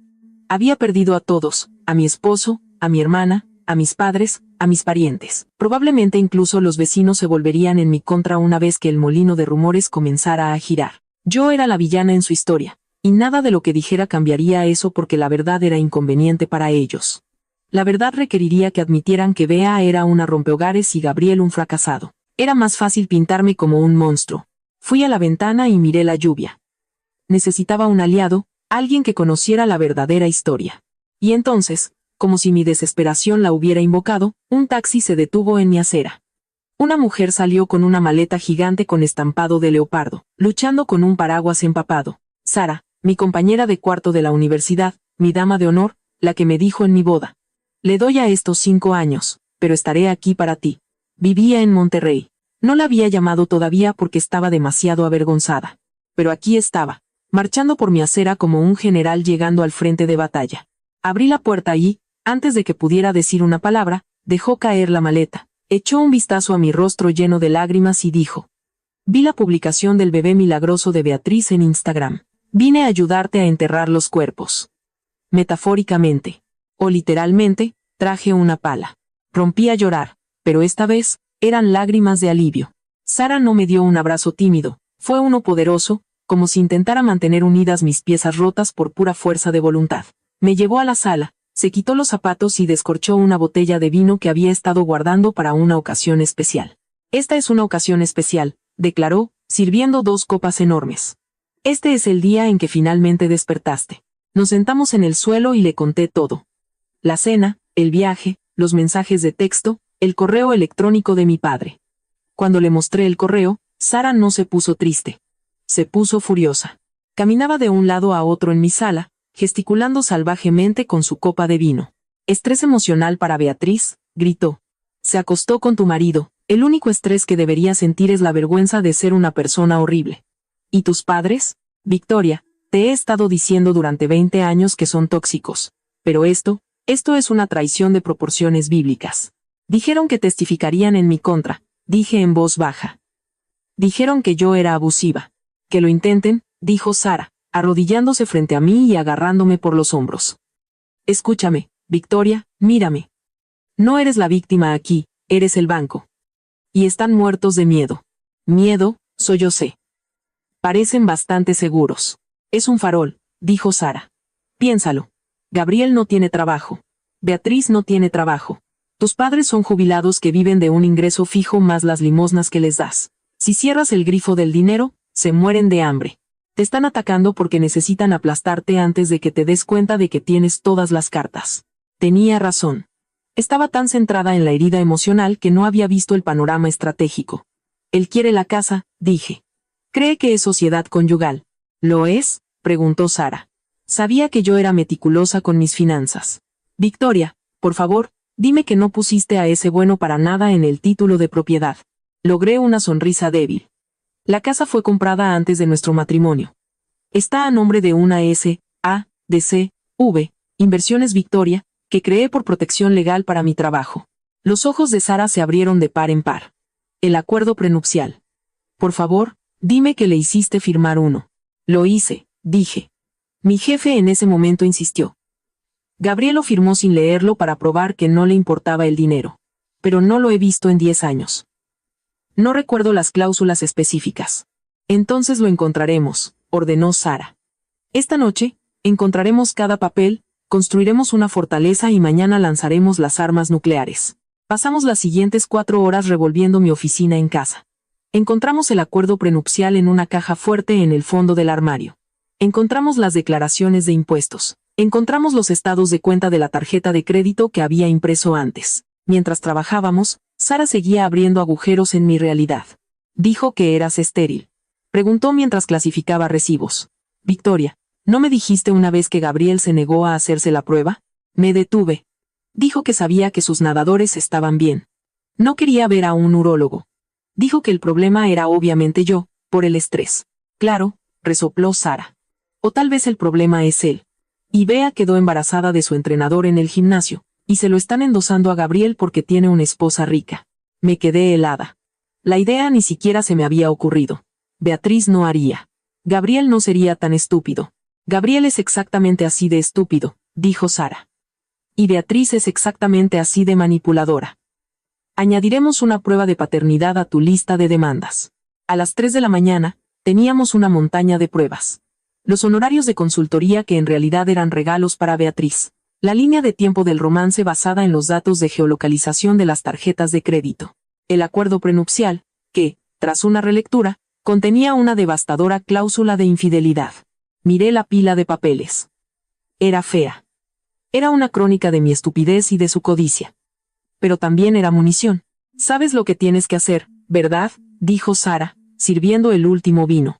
Speaker 1: Había perdido a todos, a mi esposo, a mi hermana, a mis padres, a mis parientes. Probablemente incluso los vecinos se volverían en mi contra una vez que el molino de rumores comenzara a girar. Yo era la villana en su historia, y nada de lo que dijera cambiaría eso porque la verdad era inconveniente para ellos. La verdad requeriría que admitieran que Bea era una rompehogares y Gabriel un fracasado. Era más fácil pintarme como un monstruo. Fui a la ventana y miré la lluvia. Necesitaba un aliado, alguien que conociera la verdadera historia. Y entonces, como si mi desesperación la hubiera invocado, un taxi se detuvo en mi acera. Una mujer salió con una maleta gigante con estampado de leopardo, luchando con un paraguas empapado. Sara, mi compañera de cuarto de la universidad, mi dama de honor, la que me dijo en mi boda. Le doy a estos 5 años, pero estaré aquí para ti. Vivía en Monterrey. No la había llamado todavía porque estaba demasiado avergonzada. Pero aquí estaba, marchando por mi acera como un general llegando al frente de batalla. Abrí la puerta y, antes de que pudiera decir una palabra, dejó caer la maleta, echó un vistazo a mi rostro lleno de lágrimas y dijo: Vi la publicación del bebé milagroso de Beatriz en Instagram. Vine a ayudarte a enterrar los cuerpos. Metafóricamente, o literalmente, traje una pala. Rompí a llorar, pero esta vez, eran lágrimas de alivio. Sara no me dio un abrazo tímido, fue uno poderoso, como si intentara mantener unidas mis piezas rotas por pura fuerza de voluntad. Me llevó a la sala, se quitó los zapatos y descorchó una botella de vino que había estado guardando para una ocasión especial. Esta es una ocasión especial, declaró, sirviendo 2 copas enormes. Este es el día en que finalmente despertaste. Nos sentamos en el suelo y le conté todo. La cena, el viaje, los mensajes de texto, el correo electrónico de mi padre. Cuando le mostré el correo, Sara no se puso triste. Se puso furiosa. Caminaba de un lado a otro en mi sala, gesticulando salvajemente con su copa de vino. Estrés emocional para Beatriz, gritó. Se acostó con tu marido, el único estrés que debería sentir es la vergüenza de ser una persona horrible. ¿Y tus padres? Victoria, te he estado diciendo durante 20 años que son tóxicos. Pero esto es una traición de proporciones bíblicas. Dijeron que testificarían en mi contra, dije en voz baja. Dijeron que yo era abusiva. Que lo intenten, dijo Sara, arrodillándose frente a mí y agarrándome por los hombros. Escúchame, Victoria, mírame. No eres la víctima aquí, eres el banco. Y están muertos de miedo. Miedo, yo sé. Parecen bastante seguros. Es un farol, dijo Sara. Piénsalo. Gabriel no tiene trabajo. Beatriz no tiene trabajo. Tus padres son jubilados que viven de un ingreso fijo más las limosnas que les das. Si cierras el grifo del dinero, se mueren de hambre. Te están atacando porque necesitan aplastarte antes de que te des cuenta de que tienes todas las cartas. Tenía razón. Estaba tan centrada en la herida emocional que no había visto el panorama estratégico. Él quiere la casa, dije. Cree que es sociedad conyugal. ¿Lo es?, preguntó Sara. Sabía que yo era meticulosa con mis finanzas. Victoria, por favor, dime que no pusiste a ese bueno para nada en el título de propiedad. Logré una sonrisa débil. La casa fue comprada antes de nuestro matrimonio. Está a nombre de una S.A.D.C.V. Inversiones Victoria, que creé por protección legal para mi trabajo. Los ojos de Sara se abrieron de par en par. El acuerdo prenupcial. Por favor, dime que le hiciste firmar uno. Lo hice, dije. Mi jefe en ese momento insistió. Gabriel lo firmó sin leerlo para probar que no le importaba el dinero. Pero no lo he visto en 10 años. No recuerdo las cláusulas específicas. Entonces lo encontraremos, ordenó Sara. Esta noche, encontraremos cada papel, construiremos una fortaleza y mañana lanzaremos las armas nucleares. Pasamos las siguientes 4 horas revolviendo mi oficina en casa. Encontramos el acuerdo prenupcial en una caja fuerte en el fondo del armario. Encontramos las declaraciones de impuestos. Encontramos los estados de cuenta de la tarjeta de crédito que había impreso antes. Mientras trabajábamos, Sara seguía abriendo agujeros en mi realidad. Dijo que eras estéril. Preguntó mientras clasificaba recibos. Victoria, ¿no me dijiste una vez que Gabriel se negó a hacerse la prueba? Me detuve. Dijo que sabía que sus nadadores estaban bien. No quería ver a un urólogo. Dijo que el problema era obviamente yo, por el estrés. Claro, resopló Sara. O tal vez el problema es él. Y Bea quedó embarazada de su entrenador en el gimnasio, y se lo están endosando a Gabriel porque tiene una esposa rica. Me quedé helada. La idea ni siquiera se me había ocurrido. Beatriz no haría. Gabriel no sería tan estúpido. Gabriel es exactamente así de estúpido, dijo Sara. Y Beatriz es exactamente así de manipuladora. Añadiremos una prueba de paternidad a tu lista de demandas. A las 3 de la mañana, teníamos una montaña de pruebas. Los honorarios de consultoría que en realidad eran regalos para Beatriz. La línea de tiempo del romance basada en los datos de geolocalización de las tarjetas de crédito. El acuerdo prenupcial, que, tras una relectura, contenía una devastadora cláusula de infidelidad. Miré la pila de papeles. Era fea. Era una crónica de mi estupidez y de su codicia. Pero también era munición. Sabes lo que tienes que hacer, ¿verdad?, dijo Sara, sirviendo el último vino.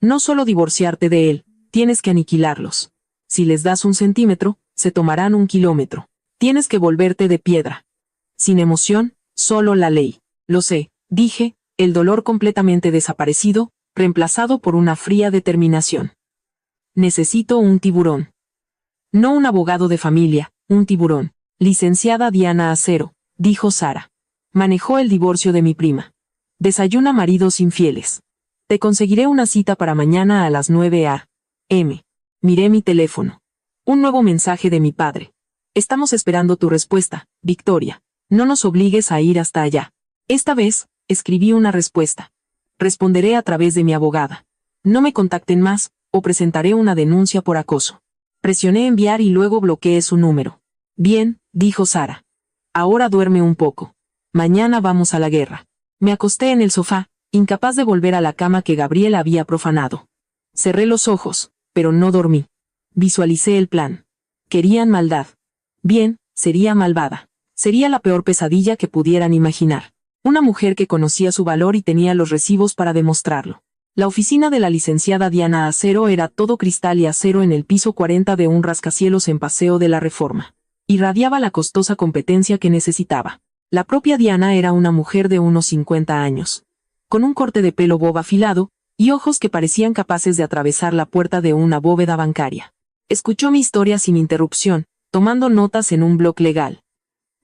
Speaker 1: No solo divorciarte de él, tienes que aniquilarlos. Si les das 1 centímetro, se tomarán 1 kilómetro. Tienes que volverte de piedra. Sin emoción, solo la ley. Lo sé, dije, el dolor completamente desaparecido, reemplazado por una fría determinación. Necesito un tiburón. No un abogado de familia, un tiburón. Licenciada Diana Acero, dijo Sara. Manejó el divorcio de mi prima. Desayuna maridos infieles. Te conseguiré una cita para mañana a las 9 a.m. Miré mi teléfono. Un nuevo mensaje de mi padre. Estamos esperando tu respuesta, Victoria. No nos obligues a ir hasta allá. Esta vez, escribí una respuesta. Responderé a través de mi abogada. No me contacten más, o presentaré una denuncia por acoso. Presioné enviar y luego bloqueé su número. Bien, dijo Sara. Ahora duerme un poco. Mañana vamos a la guerra. Me acosté en el sofá, incapaz de volver a la cama que Gabriel había profanado. Cerré los ojos, pero no dormí. Visualicé el plan. Querían maldad. Bien, sería malvada. Sería la peor pesadilla que pudieran imaginar. Una mujer que conocía su valor y tenía los recibos para demostrarlo. La oficina de la licenciada Diana Acero era todo cristal y acero en el piso 40 de un rascacielos en Paseo de la Reforma. Irradiaba la costosa competencia que necesitaba. La propia Diana era una mujer de unos 50 años. Con un corte de pelo bob afilado, y ojos que parecían capaces de atravesar la puerta de una bóveda bancaria. Escuchó mi historia sin interrupción, tomando notas en un bloc legal.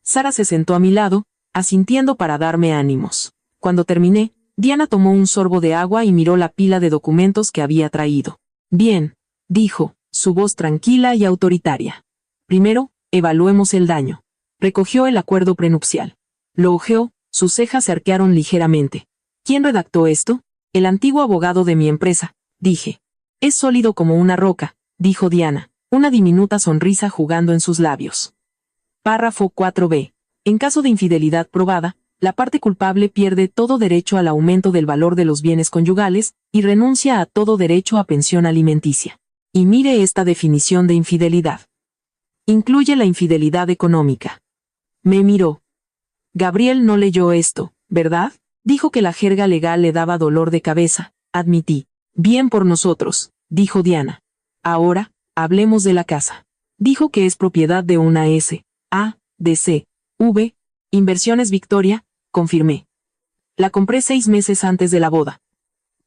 Speaker 1: Sara se sentó a mi lado, asintiendo para darme ánimos. Cuando terminé, Diana tomó un sorbo de agua y miró la pila de documentos que había traído. Bien, dijo, su voz tranquila y autoritaria. Primero, evaluemos el daño. Recogió el acuerdo prenupcial. Lo hojeó, sus cejas se arquearon ligeramente. ¿Quién redactó esto? El antiguo abogado de mi empresa, dije. Es sólido como una roca, dijo Diana, una diminuta sonrisa jugando en sus labios. Párrafo 4b. En caso de infidelidad probada, la parte culpable pierde todo derecho al aumento del valor de los bienes conyugales y renuncia a todo derecho a pensión alimenticia. Y mire esta definición de infidelidad. Incluye la infidelidad económica. Me miró. Gabriel no leyó esto, ¿verdad? Dijo que la jerga legal le daba dolor de cabeza, admití. Bien por nosotros, dijo Diana. Ahora, hablemos de la casa. Dijo que es propiedad de una S.A.D.C.V. Inversiones Victoria, confirmé. La compré 6 meses antes de la boda.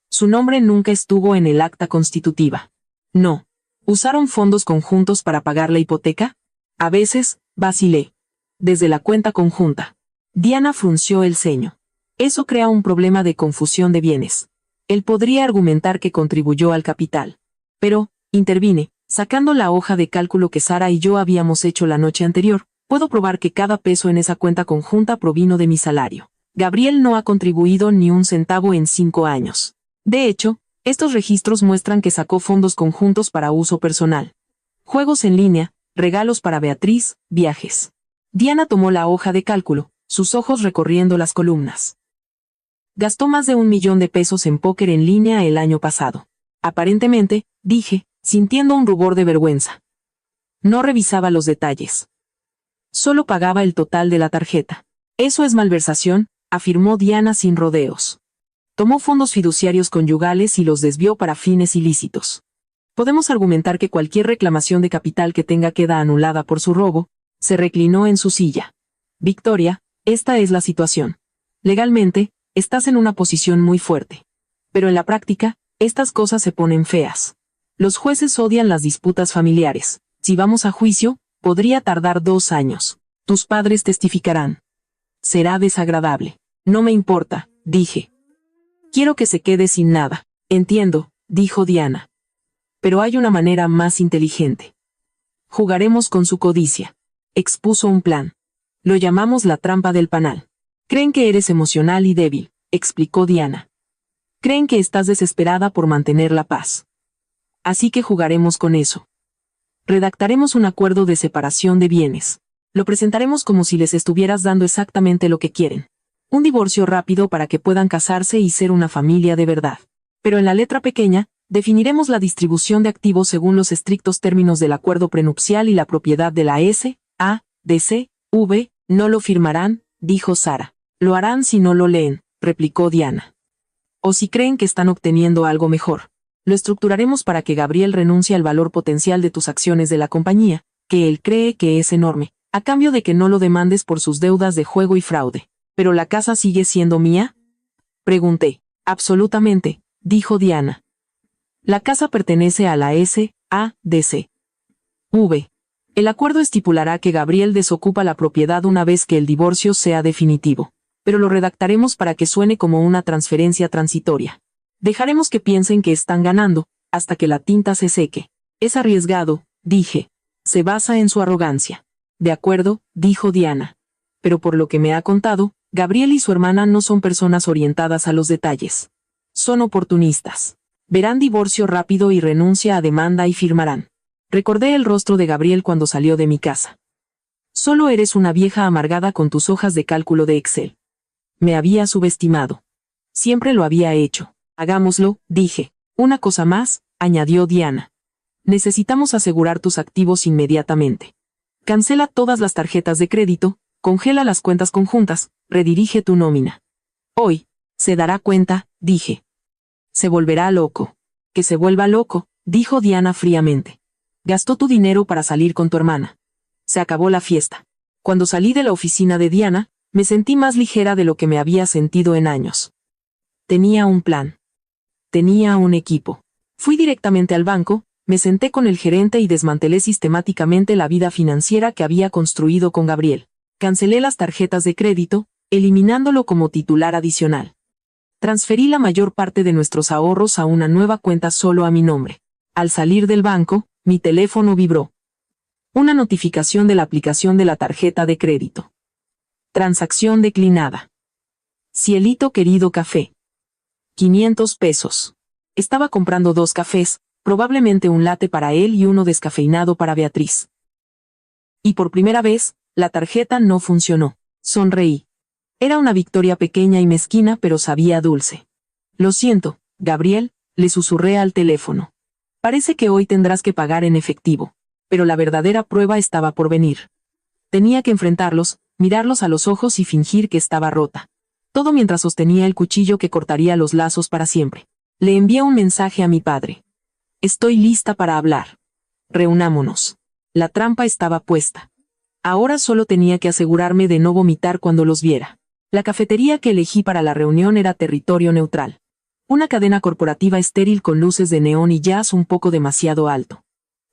Speaker 1: Su nombre nunca estuvo en el acta constitutiva. No. ¿Usaron fondos conjuntos para pagar la hipoteca? A veces, vacilé. Desde la cuenta conjunta. Diana frunció el ceño. Eso crea un problema de confusión de bienes. Él podría argumentar que contribuyó al capital. Pero, intervine, Sacando la hoja de cálculo que Sara y yo habíamos hecho la noche anterior, puedo probar que cada peso en esa cuenta conjunta provino de mi salario. Gabriel no ha contribuido ni un centavo en 5 años. De hecho, estos registros muestran que sacó fondos conjuntos para uso personal. Juegos en línea, regalos para Beatriz, viajes. Diana tomó la hoja de cálculo, sus ojos recorriendo las columnas. Gastó más de 1 millón de pesos en póker en línea el año pasado. Aparentemente, dije, sintiendo un rubor de vergüenza. No revisaba los detalles. Solo pagaba el total de la tarjeta. Eso es malversación, afirmó Diana sin rodeos. Tomó fondos fiduciarios conyugales y los desvió para fines ilícitos. Podemos argumentar que cualquier reclamación de capital que tenga queda anulada por su robo. Se reclinó en su silla. Victoria, esta es la situación. Legalmente, estás en una posición muy fuerte. Pero en la práctica, estas cosas se ponen feas. Los jueces odian las disputas familiares. Si vamos a juicio, podría tardar 2 años. Tus padres testificarán. Será desagradable. No me importa, dije. Quiero que se quede sin nada. Entiendo, dijo Diana. Pero hay una manera más inteligente. Jugaremos con su codicia. Expuso un plan. Lo llamamos la trampa del panal. Creen que eres emocional y débil, explicó Diana. Creen que estás desesperada por mantener la paz. Así que jugaremos con eso. Redactaremos un acuerdo de separación de bienes. Lo presentaremos como si les estuvieras dando exactamente lo que quieren. Un divorcio rápido para que puedan casarse y ser una familia de verdad. Pero en la letra pequeña, definiremos la distribución de activos según los estrictos términos del acuerdo prenupcial y la propiedad de la S, A, D, C, V. No lo firmarán, dijo Sara. Lo harán si no lo leen, replicó Diana. O si creen que están obteniendo algo mejor. Lo estructuraremos para que Gabriel renuncie al valor potencial de tus acciones de la compañía, que él cree que es enorme, a cambio de que no lo demandes por sus deudas de juego y fraude. ¿Pero la casa sigue siendo mía? Pregunté. Absolutamente, dijo Diana. La casa pertenece a la S, A, D, C. V. El acuerdo estipulará que Gabriel desocupa la propiedad una vez que el divorcio sea definitivo, pero lo redactaremos para que suene como una transferencia transitoria. Dejaremos que piensen que están ganando, hasta que la tinta se seque. Es arriesgado, dije. Se basa en su arrogancia. De acuerdo, dijo Diana. Pero por lo que me ha contado, Gabriel y su hermana no son personas orientadas a los detalles. Son oportunistas. Verán divorcio rápido y renuncia a demanda y firmarán. Recordé el rostro de Gabriel cuando salió de mi casa. Solo eres una vieja amargada con tus hojas de cálculo de Excel. Me había subestimado. Siempre lo había hecho. Hagámoslo, dije. Una cosa más, añadió Diana. Necesitamos asegurar tus activos inmediatamente. Cancela todas las tarjetas de crédito, congela las cuentas conjuntas, redirige tu nómina. Hoy, se dará cuenta, dije. Se volverá loco. Que se vuelva loco, dijo Diana fríamente. Gastó tu dinero para salir con tu hermana. Se acabó la fiesta. Cuando salí de la oficina de Diana, me sentí más ligera de lo que me había sentido en años. Tenía un plan. Tenía un equipo. Fui directamente al banco, me senté con el gerente y desmantelé sistemáticamente la vida financiera que había construido con Gabriel. Cancelé las tarjetas de crédito, eliminándolo como titular adicional. Transferí la mayor parte de nuestros ahorros a una nueva cuenta solo a mi nombre. Al salir del banco, mi teléfono vibró. Una notificación de la aplicación de la tarjeta de crédito. Transacción declinada. Cielito querido café. 500 pesos. Estaba comprando 2 cafés, probablemente un latte para él y uno descafeinado para Beatriz. Y por primera vez, la tarjeta no funcionó. Sonreí. Era una victoria pequeña y mezquina, pero sabía dulce. Lo siento, Gabriel, le susurré al teléfono. Parece que hoy tendrás que pagar en efectivo. Pero la verdadera prueba estaba por venir. Tenía que enfrentarlos, mirarlos a los ojos y fingir que estaba rota. Todo mientras sostenía el cuchillo que cortaría los lazos para siempre. Le envié un mensaje a mi padre. Estoy lista para hablar. Reunámonos. La trampa estaba puesta. Ahora solo tenía que asegurarme de no vomitar cuando los viera. La cafetería que elegí para la reunión era territorio neutral. Una cadena corporativa estéril con luces de neón y jazz un poco demasiado alto.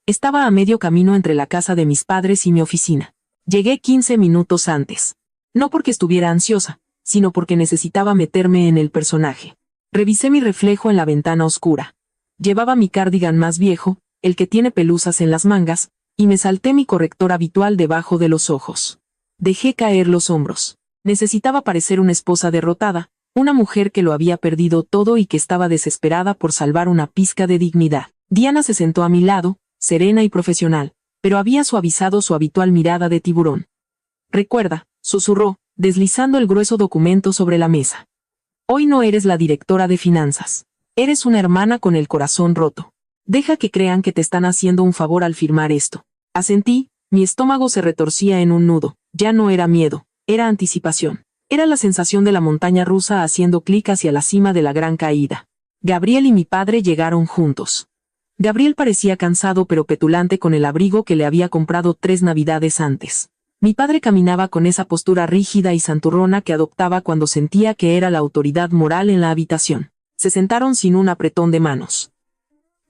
Speaker 1: Estaba a medio camino entre la casa de mis padres y mi oficina. Llegué 15 minutos antes. No porque estuviera ansiosa, sino porque necesitaba meterme en el personaje. Revisé mi reflejo en la ventana oscura. Llevaba mi cardigan más viejo, el que tiene pelusas en las mangas, y me salté mi corrector habitual debajo de los ojos. Dejé caer los hombros. Necesitaba parecer una esposa derrotada, una mujer que lo había perdido todo y que estaba desesperada por salvar una pizca de dignidad. Diana se sentó a mi lado, serena y profesional, pero había suavizado su habitual mirada de tiburón. «Recuerda», susurró, deslizando el grueso documento sobre la mesa. «Hoy no eres la directora de finanzas. Eres una hermana con el corazón roto. Deja que crean que te están haciendo un favor al firmar esto». Asentí, mi estómago se retorcía en un nudo. Ya no era miedo, era anticipación. Era la sensación de la montaña rusa haciendo clic hacia la cima de la gran caída. Gabriel y mi padre llegaron juntos. Gabriel parecía cansado pero petulante con el abrigo que le había comprado 3 navidades antes. Mi padre caminaba con esa postura rígida y santurrona que adoptaba cuando sentía que era la autoridad moral en la habitación. Se sentaron sin un apretón de manos.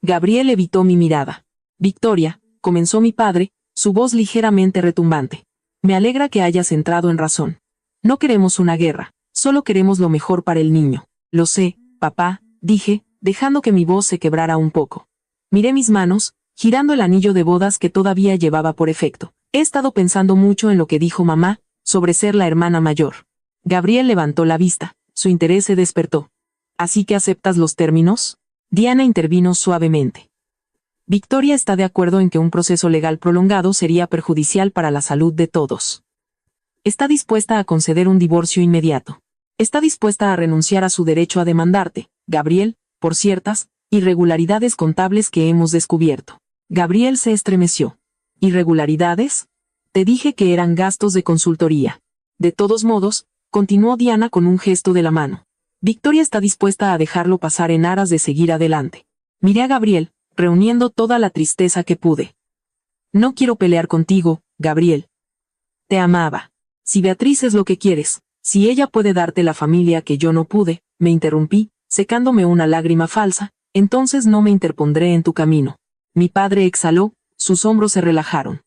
Speaker 1: Gabriel evitó mi mirada. «Victoria», comenzó mi padre, su voz ligeramente retumbante. «Me alegra que hayas entrado en razón. No queremos una guerra, solo queremos lo mejor para el niño». «Lo sé, papá», dije, dejando que mi voz se quebrara un poco. Miré mis manos, girando el anillo de bodas que todavía llevaba por efecto. He estado pensando mucho en lo que dijo mamá, sobre ser la hermana mayor. Gabriel levantó la vista, su interés se despertó. «¿Así que aceptas los términos?». Diana intervino suavemente. «Victoria está de acuerdo en que un proceso legal prolongado sería perjudicial para la salud de todos. Está dispuesta a conceder un divorcio inmediato. Está dispuesta a renunciar a su derecho a demandarte, Gabriel, por ciertas irregularidades contables que hemos descubierto». Gabriel se estremeció. «¿Irregularidades? Te dije que eran gastos de consultoría». «De todos modos», continuó Diana con un gesto de la mano, «Victoria está dispuesta a dejarlo pasar en aras de seguir adelante». Miré a Gabriel, reuniendo toda la tristeza que pude. «No quiero pelear contigo, Gabriel. Te amaba. Si Beatriz es lo que quieres, si ella puede darte la familia que yo no pude», me interrumpí, secándome una lágrima falsa, «entonces no me interpondré en tu camino». Mi padre exhaló, sus hombros se relajaron.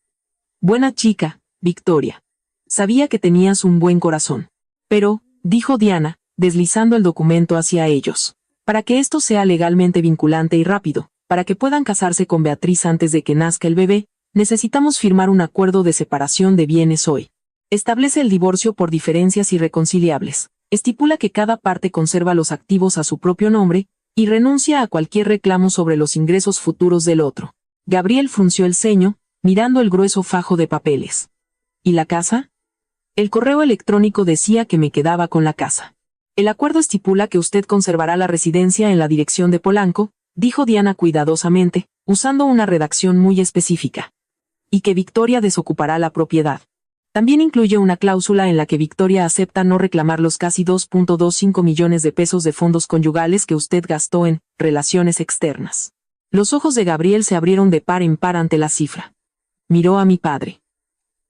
Speaker 1: «Buena chica, Victoria. Sabía que tenías un buen corazón. Pero», dijo Diana, deslizando el documento hacia ellos, «para que esto sea legalmente vinculante y rápido, para que puedan casarse con Beatriz antes de que nazca el bebé, necesitamos firmar un acuerdo de separación de bienes hoy. Establece el divorcio por diferencias irreconciliables. Estipula que cada parte conserva los activos a su propio nombre, y renuncia a cualquier reclamo sobre los ingresos futuros del otro». Gabriel frunció el ceño, mirando el grueso fajo de papeles. «¿Y la casa?». «El correo electrónico decía que me quedaba con la casa». «El acuerdo estipula que usted conservará la residencia en la dirección de Polanco», dijo Diana cuidadosamente, usando una redacción muy específica. «Y que Victoria desocupará la propiedad. También incluye una cláusula en la que Victoria acepta no reclamar los casi 2.25 millones de pesos de fondos conyugales que usted gastó en relaciones externas». Los ojos de Gabriel se abrieron de par en par ante la cifra. Miró a mi padre.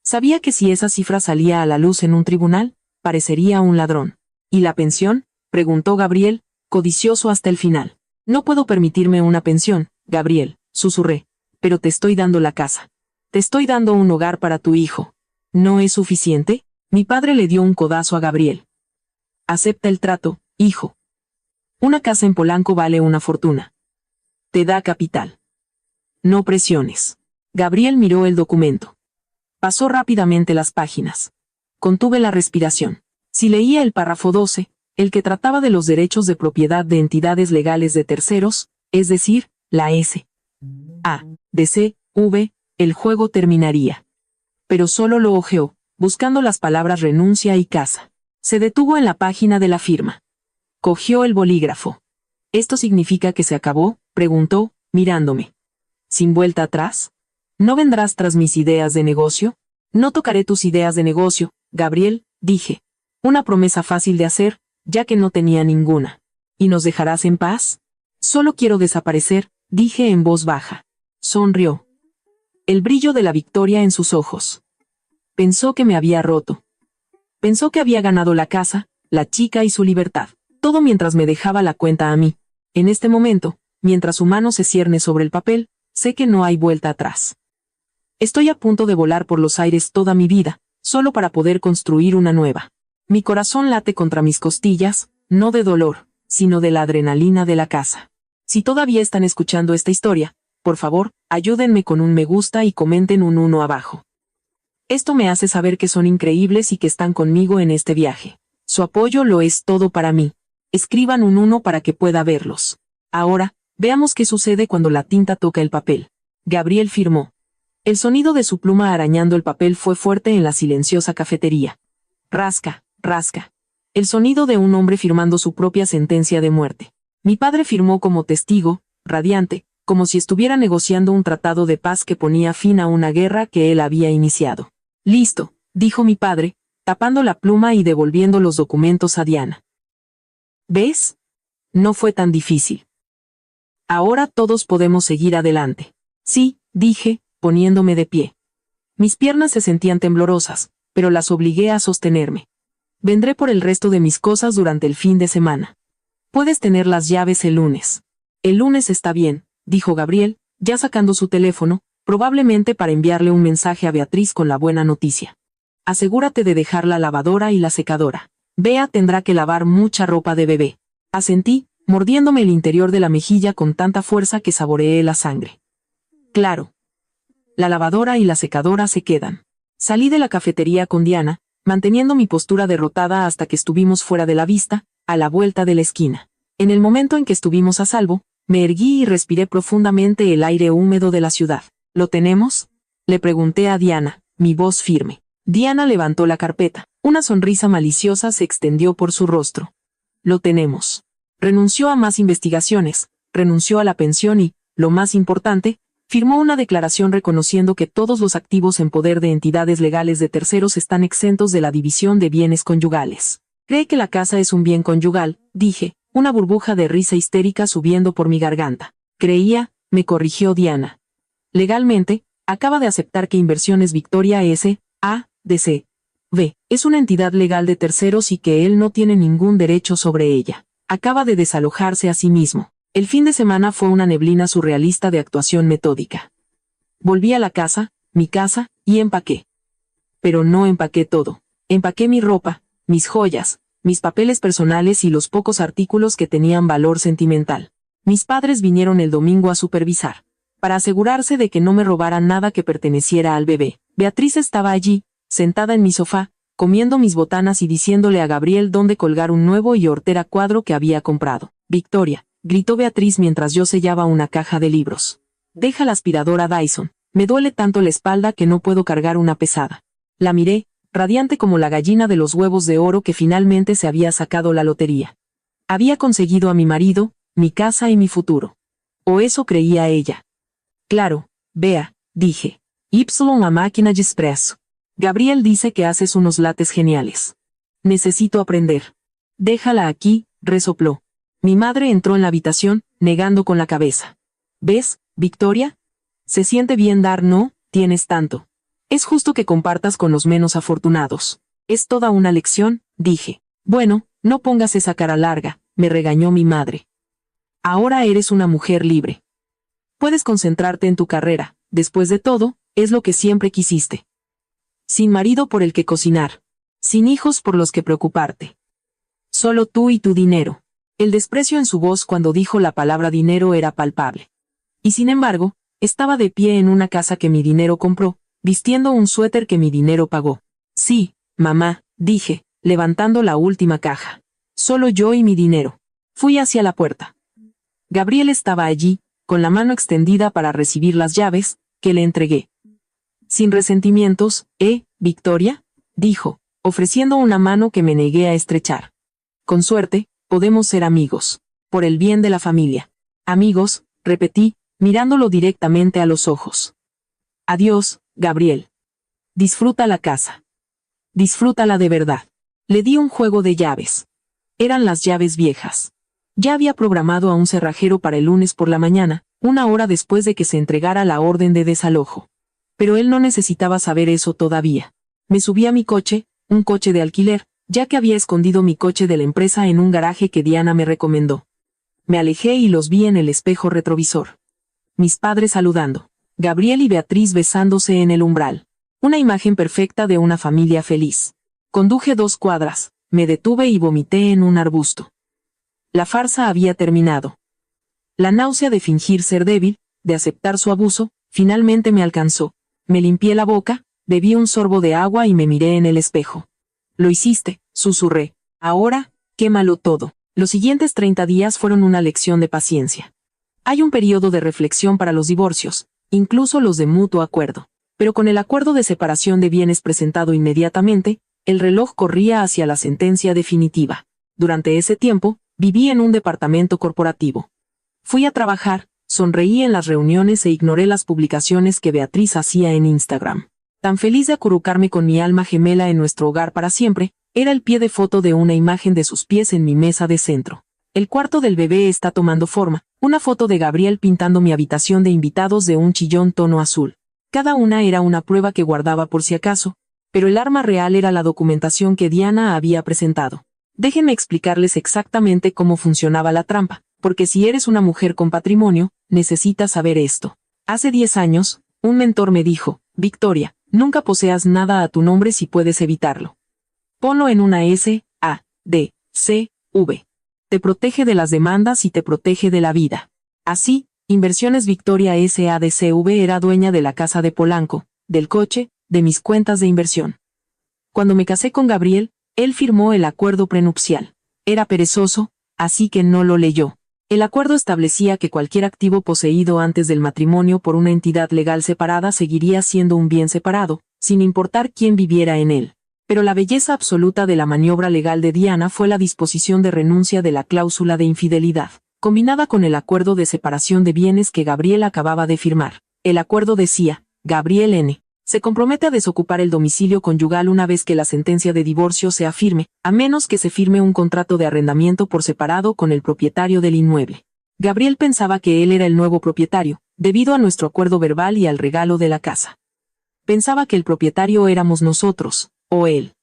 Speaker 1: Sabía que si esa cifra salía a la luz en un tribunal, parecería un ladrón. «¿Y la pensión?», preguntó Gabriel, codicioso hasta el final. «No puedo permitirme una pensión, Gabriel», susurré, «pero te estoy dando la casa. Te estoy dando un hogar para tu hijo. ¿No es suficiente?». Mi padre le dio un codazo a Gabriel. «Acepta el trato, hijo. Una casa en Polanco vale una fortuna. Te da capital. No presiones». Gabriel miró el documento. Pasó rápidamente las páginas. Contuve la respiración. Si leía el párrafo 12, el que trataba de los derechos de propiedad de entidades legales de terceros, es decir, la S. A. D. C. V., el juego terminaría. Pero solo lo hojeó, buscando las palabras renuncia y casa. Se detuvo en la página de la firma. Cogió el bolígrafo. «¿Esto significa que se acabó?», preguntó, mirándome. «¿Sin vuelta atrás? ¿No vendrás tras mis ideas de negocio?». «No tocaré tus ideas de negocio, Gabriel», dije. Una promesa fácil de hacer, ya que no tenía ninguna. «¿Y nos dejarás en paz?». «Solo quiero desaparecer», dije en voz baja. Sonrió. El brillo de la victoria en sus ojos. Pensó que me había roto. Pensó que había ganado la casa, la chica y su libertad. Todo mientras me dejaba la cuenta a mí. En este momento, mientras su mano se cierne sobre el papel, sé que no hay vuelta atrás. Estoy a punto de volar por los aires toda mi vida, solo para poder construir una nueva. Mi corazón late contra mis costillas, no de dolor, sino de la adrenalina de la caza. Si todavía están escuchando esta historia, Por favor, ayúdenme con un me gusta y comenten un 1 abajo. Esto me hace saber que son increíbles y que están conmigo en este viaje. Su apoyo lo es todo para mí. Escriban un 1 para que pueda verlos. Ahora, veamos qué sucede cuando la tinta toca el papel. Gabriel firmó. El sonido de su pluma arañando el papel fue fuerte en la silenciosa cafetería. Rasca, rasca. El sonido de un hombre firmando su propia sentencia de muerte. Mi padre firmó como testigo, radiante, como si estuviera negociando un tratado de paz que ponía fin a una guerra que él había iniciado. Listo, dijo mi padre, tapando la pluma y devolviendo los documentos a Diana. ¿Ves? No fue tan difícil. Ahora todos podemos seguir adelante. Sí, dije, poniéndome de pie. Mis piernas se sentían temblorosas, pero las obligué a sostenerme. Vendré por el resto de mis cosas durante el fin de semana. Puedes tener las llaves el lunes. El lunes está bien, dijo Gabriel, ya sacando su teléfono, probablemente para enviarle un mensaje a Beatriz con la buena noticia. Asegúrate de dejar la lavadora y la secadora. Bea tendrá que lavar mucha ropa de bebé. Asentí, mordiéndome el interior de la mejilla con tanta fuerza que saboreé la sangre. Claro. La lavadora y la secadora se quedan. Salí de la cafetería con Diana, manteniendo mi postura derrotada hasta que estuvimos fuera de la vista, a la vuelta de la esquina. En el momento en que estuvimos a salvo, me erguí y respiré profundamente el aire húmedo de la ciudad. ¿Lo tenemos? Le pregunté a Diana, mi voz firme. Diana levantó la carpeta. Una sonrisa maliciosa se extendió por su rostro. Lo tenemos. Renunció a más investigaciones, renunció a la pensión y, lo más importante, firmó una declaración reconociendo que todos los activos en poder de entidades legales de terceros están exentos de la división de bienes conyugales. ¿Cree que la casa es un bien conyugal?, dije, una burbuja de risa histérica subiendo por mi garganta. Creía, me corrigió Diana. Legalmente, acaba de aceptar que Inversiones Victoria S.A.D.C. V. es una entidad legal de terceros y que él no tiene ningún derecho sobre ella. Acaba de desalojarse a sí mismo. El fin de semana fue una neblina surrealista de actuación metódica. Volví a la casa, mi casa, y empaqué. Pero no empaqué todo. Empaqué mi ropa, mis joyas, mis papeles personales y los pocos artículos que tenían valor sentimental. Mis padres vinieron el domingo a supervisar, para asegurarse de que no me robaran nada que perteneciera al bebé. Beatriz estaba allí, sentada en mi sofá, comiendo mis botanas y diciéndole a Gabriel dónde colgar un nuevo y hortera cuadro que había comprado. Victoria, gritó Beatriz mientras yo sellaba una caja de libros. Deja la aspiradora Dyson. Me duele tanto la espalda que no puedo cargar una pesada. La miré, radiante como la gallina de los huevos de oro que finalmente se había sacado la lotería. Había conseguido a mi marido, mi casa y mi futuro. O eso creía ella. Claro, Bea, dije. Y a máquina de expreso. Gabriel dice que haces unos lates geniales. Necesito aprender. Déjala aquí, resopló. Mi madre entró en la habitación, negando con la cabeza. ¿Ves, Victoria? Se siente bien dar, ¿no? Tienes tanto. Es justo que compartas con los menos afortunados. Es toda una lección, dije. Bueno, no pongas esa cara larga, me regañó mi madre. Ahora eres una mujer libre. Puedes concentrarte en tu carrera, después de todo, es lo que siempre quisiste. Sin marido por el que cocinar. Sin hijos por los que preocuparte. Solo tú y tu dinero. El desprecio en su voz cuando dijo la palabra dinero era palpable. Y sin embargo, estaba de pie en una casa que mi dinero compró, vistiendo un suéter que mi dinero pagó. Sí, mamá, dije, levantando la última caja. Solo yo y mi dinero. Fui hacia la puerta. Gabriel estaba allí, con la mano extendida para recibir las llaves, que le entregué. Sin resentimientos, Victoria, dijo, ofreciendo una mano que me negué a estrechar. Con suerte, podemos ser amigos. Por el bien de la familia. Amigos, repetí, mirándolo directamente a los ojos. Adiós, Gabriel. Disfruta la casa. Disfrútala de verdad. Le di un juego de llaves. Eran las llaves viejas. Ya había programado a un cerrajero para el lunes por la mañana, una hora después de que se entregara la orden de desalojo. Pero él no necesitaba saber eso todavía. Me subí a mi coche, un coche de alquiler, ya que había escondido mi coche de la empresa en un garaje que Diana me recomendó. Me alejé y los vi en el espejo retrovisor. Mis padres saludando. Gabriel y Beatriz besándose en el umbral. Una imagen perfecta de una familia feliz. Conduje 2 cuadras, me detuve y vomité en un arbusto. La farsa había terminado. La náusea de fingir ser débil, de aceptar su abuso, finalmente me alcanzó. Me limpié la boca, bebí un sorbo de agua y me miré en el espejo. Lo hiciste, susurré. Ahora, quémalo todo. Los siguientes 30 días fueron una lección de paciencia. Hay un periodo de reflexión para los divorcios, incluso los de mutuo acuerdo. Pero con el acuerdo de separación de bienes presentado inmediatamente, el reloj corría hacia la sentencia definitiva. Durante ese tiempo, viví en un departamento corporativo. Fui a trabajar, sonreí en las reuniones e ignoré las publicaciones que Beatriz hacía en Instagram. Tan feliz de acurrucarme con mi alma gemela en nuestro hogar para siempre, era el pie de foto de una imagen de sus pies en mi mesa de centro. El cuarto del bebé está tomando forma, una foto de Gabriel pintando mi habitación de invitados de un chillón tono azul. Cada una era una prueba que guardaba por si acaso, pero el arma real era la documentación que Diana había presentado. Déjenme explicarles exactamente cómo funcionaba la trampa, porque si eres una mujer con patrimonio, necesitas saber esto. Hace 10 años, un mentor me dijo, Victoria, nunca poseas nada a tu nombre si puedes evitarlo. Ponlo en una S, A, D, C, V. Te protege de las demandas y te protege de la vida. Así, Inversiones Victoria S.A.D.C.V. era dueña de la casa de Polanco, del coche, de mis cuentas de inversión. Cuando me casé con Gabriel, él firmó el acuerdo prenupcial. Era perezoso, así que no lo leyó. El acuerdo establecía que cualquier activo poseído antes del matrimonio por una entidad legal separada seguiría siendo un bien separado, sin importar quién viviera en él. Pero la belleza absoluta de la maniobra legal de Diana fue la disposición de renuncia de la cláusula de infidelidad, combinada con el acuerdo de separación de bienes que Gabriel acababa de firmar. El acuerdo decía, Gabriel N. se compromete a desocupar el domicilio conyugal una vez que la sentencia de divorcio sea firme, a menos que se firme un contrato de arrendamiento por separado con el propietario del inmueble. Gabriel pensaba que él era el nuevo propietario, debido a nuestro acuerdo verbal y al regalo de la casa. Pensaba que el propietario éramos nosotros, o él.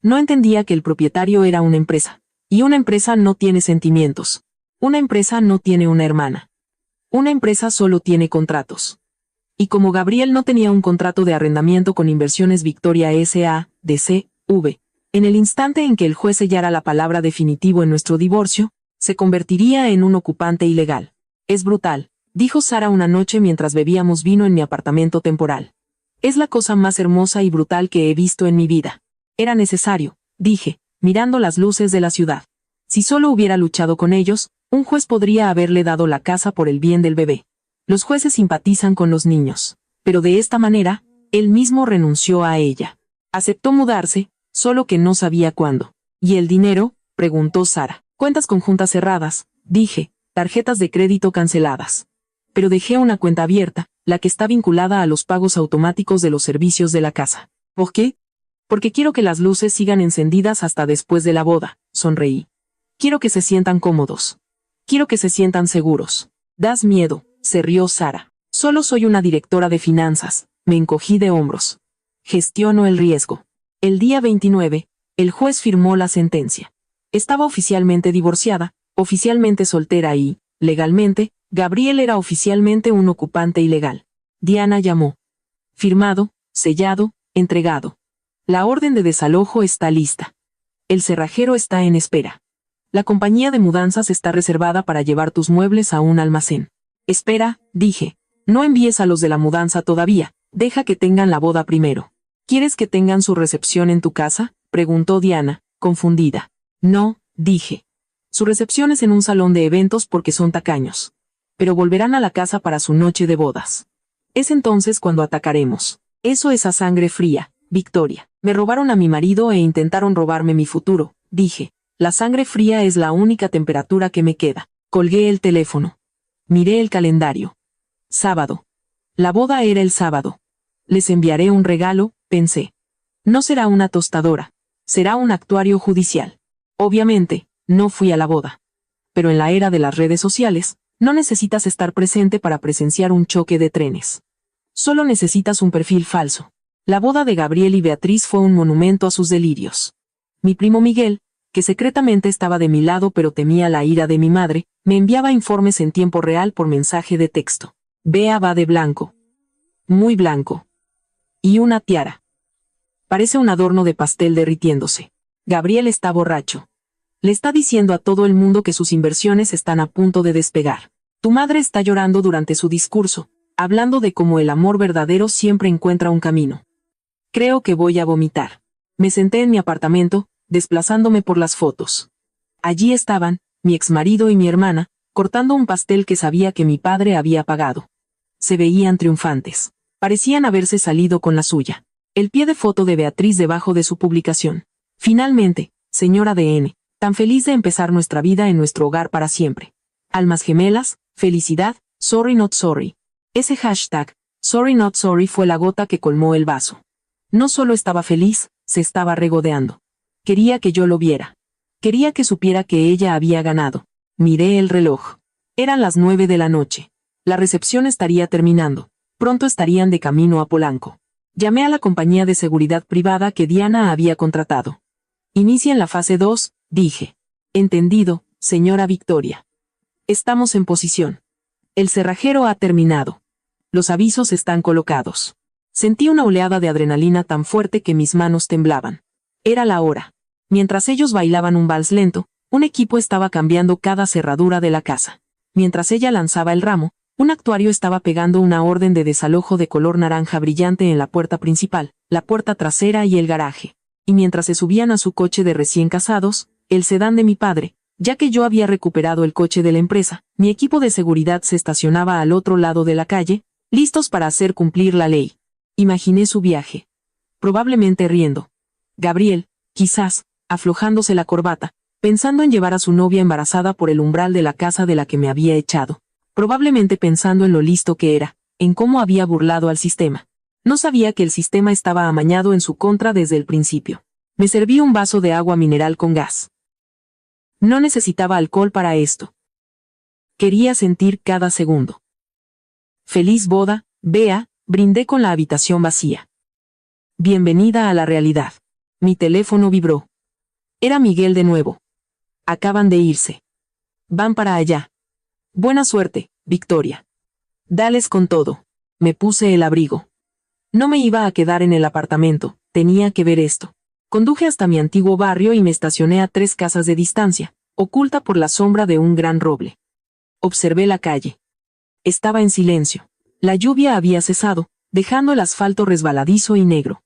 Speaker 1: No entendía que el propietario era una empresa, y una empresa no tiene sentimientos. Una empresa no tiene una hermana. Una empresa solo tiene contratos. Y como Gabriel no tenía un contrato de arrendamiento con Inversiones Victoria S.A.D.C.V., en el instante en que el juez sellara la palabra definitivo en nuestro divorcio, se convertiría en un ocupante ilegal. Es brutal, dijo Sara una noche mientras bebíamos vino en mi apartamento temporal. Es la cosa más hermosa y brutal que he visto en mi vida. Era necesario, dije, mirando las luces de la ciudad. Si solo hubiera luchado con ellos, un juez podría haberle dado la casa por el bien del bebé. Los jueces simpatizan con los niños. Pero de esta manera, él mismo renunció a ella. Aceptó mudarse, solo que no sabía cuándo. ¿Y el dinero?, preguntó Sara. Cuentas conjuntas cerradas, dije, tarjetas de crédito canceladas. Pero dejé una cuenta abierta, la que está vinculada a los pagos automáticos de los servicios de la casa. ¿Por qué? Porque quiero que las luces sigan encendidas hasta después de la boda, sonreí. Quiero que se sientan cómodos. Quiero que se sientan seguros. Das miedo, se rió Sara. Solo soy una directora de finanzas, me encogí de hombros. Gestiono el riesgo. El día 29, el juez firmó la sentencia. Estaba oficialmente divorciada, oficialmente soltera y, legalmente, Gabriel era oficialmente un ocupante ilegal. Diana llamó. Firmado, sellado, entregado. La orden de desalojo está lista. El cerrajero está en espera. La compañía de mudanzas está reservada para llevar tus muebles a un almacén. Espera, dije. No envíes a los de la mudanza todavía, deja que tengan la boda primero. ¿Quieres que tengan su recepción en tu casa?, preguntó Diana, confundida. No, dije. Su recepción es en un salón de eventos porque son tacaños. Pero volverán a la casa para su noche de bodas. Es entonces cuando atacaremos. Eso es a sangre fría, Victoria. Me robaron a mi marido e intentaron robarme mi futuro, dije. La sangre fría es la única temperatura que me queda. Colgué el teléfono. Miré el calendario. Sábado. La boda era el sábado. Les enviaré un regalo, pensé. No será una tostadora. Será un actuario judicial. Obviamente, no fui a la boda. Pero en la era de las redes sociales, no necesitas estar presente para presenciar un choque de trenes. Solo necesitas un perfil falso. La boda de Gabriel y Beatriz fue un monumento a sus delirios. Mi primo Miguel, que secretamente estaba de mi lado pero temía la ira de mi madre, me enviaba informes en tiempo real por mensaje de texto. Bea va de blanco. Muy blanco. Y una tiara. Parece un adorno de pastel derritiéndose. Gabriel está borracho. Le está diciendo a todo el mundo que sus inversiones están a punto de despegar. Tu madre está llorando durante su discurso, hablando de cómo el amor verdadero siempre encuentra un camino. Creo que voy a vomitar. Me senté en mi apartamento, desplazándome por las fotos. Allí estaban, mi exmarido y mi hermana, cortando un pastel que sabía que mi padre había pagado. Se veían triunfantes. Parecían haberse salido con la suya. El pie de foto de Beatriz debajo de su publicación. Finalmente, señora DN, tan feliz de empezar nuestra vida en nuestro hogar para siempre. Almas gemelas, felicidad, sorry not sorry. Ese hashtag, sorry not sorry, fue la gota que colmó el vaso. No solo estaba feliz, se estaba regodeando. Quería que yo lo viera. Quería que supiera que ella había ganado. Miré el reloj. Eran las 9 de la noche. La recepción estaría terminando. Pronto estarían de camino a Polanco. Llamé a la compañía de seguridad privada que Diana había contratado. Inicien la fase 2, dije. Entendido, señora Victoria. Estamos en posición. El cerrajero ha terminado. Los avisos están colocados. Sentí una oleada de adrenalina tan fuerte que mis manos temblaban. Era la hora. Mientras ellos bailaban un vals lento, un equipo estaba cambiando cada cerradura de la casa. Mientras ella lanzaba el ramo, un actuario estaba pegando una orden de desalojo de color naranja brillante en la puerta principal, la puerta trasera y el garaje. Y mientras se subían a su coche de recién casados, el sedán de mi padre, ya que yo había recuperado el coche de la empresa, mi equipo de seguridad se estacionaba al otro lado de la calle, listos para hacer cumplir la ley. Imaginé su viaje. Probablemente riendo. Gabriel, quizás, aflojándose la corbata, pensando en llevar a su novia embarazada por el umbral de la casa de la que me había echado. Probablemente pensando en lo listo que era, en cómo había burlado al sistema. No sabía que el sistema estaba amañado en su contra desde el principio. Me serví un vaso de agua mineral con gas. No necesitaba alcohol para esto. Quería sentir cada segundo. Feliz boda, Bea, brindé con la habitación vacía. Bienvenida a la realidad. Mi teléfono vibró. Era Miguel de nuevo. Acaban de irse. Van para allá. Buena suerte, Victoria. Dales con todo. Me puse el abrigo. No me iba a quedar en el apartamento, tenía que ver esto. Conduje hasta mi antiguo barrio y me estacioné a 3 casas de distancia, oculta por la sombra de un gran roble. Observé la calle. Estaba en silencio. La lluvia había cesado, dejando el asfalto resbaladizo y negro.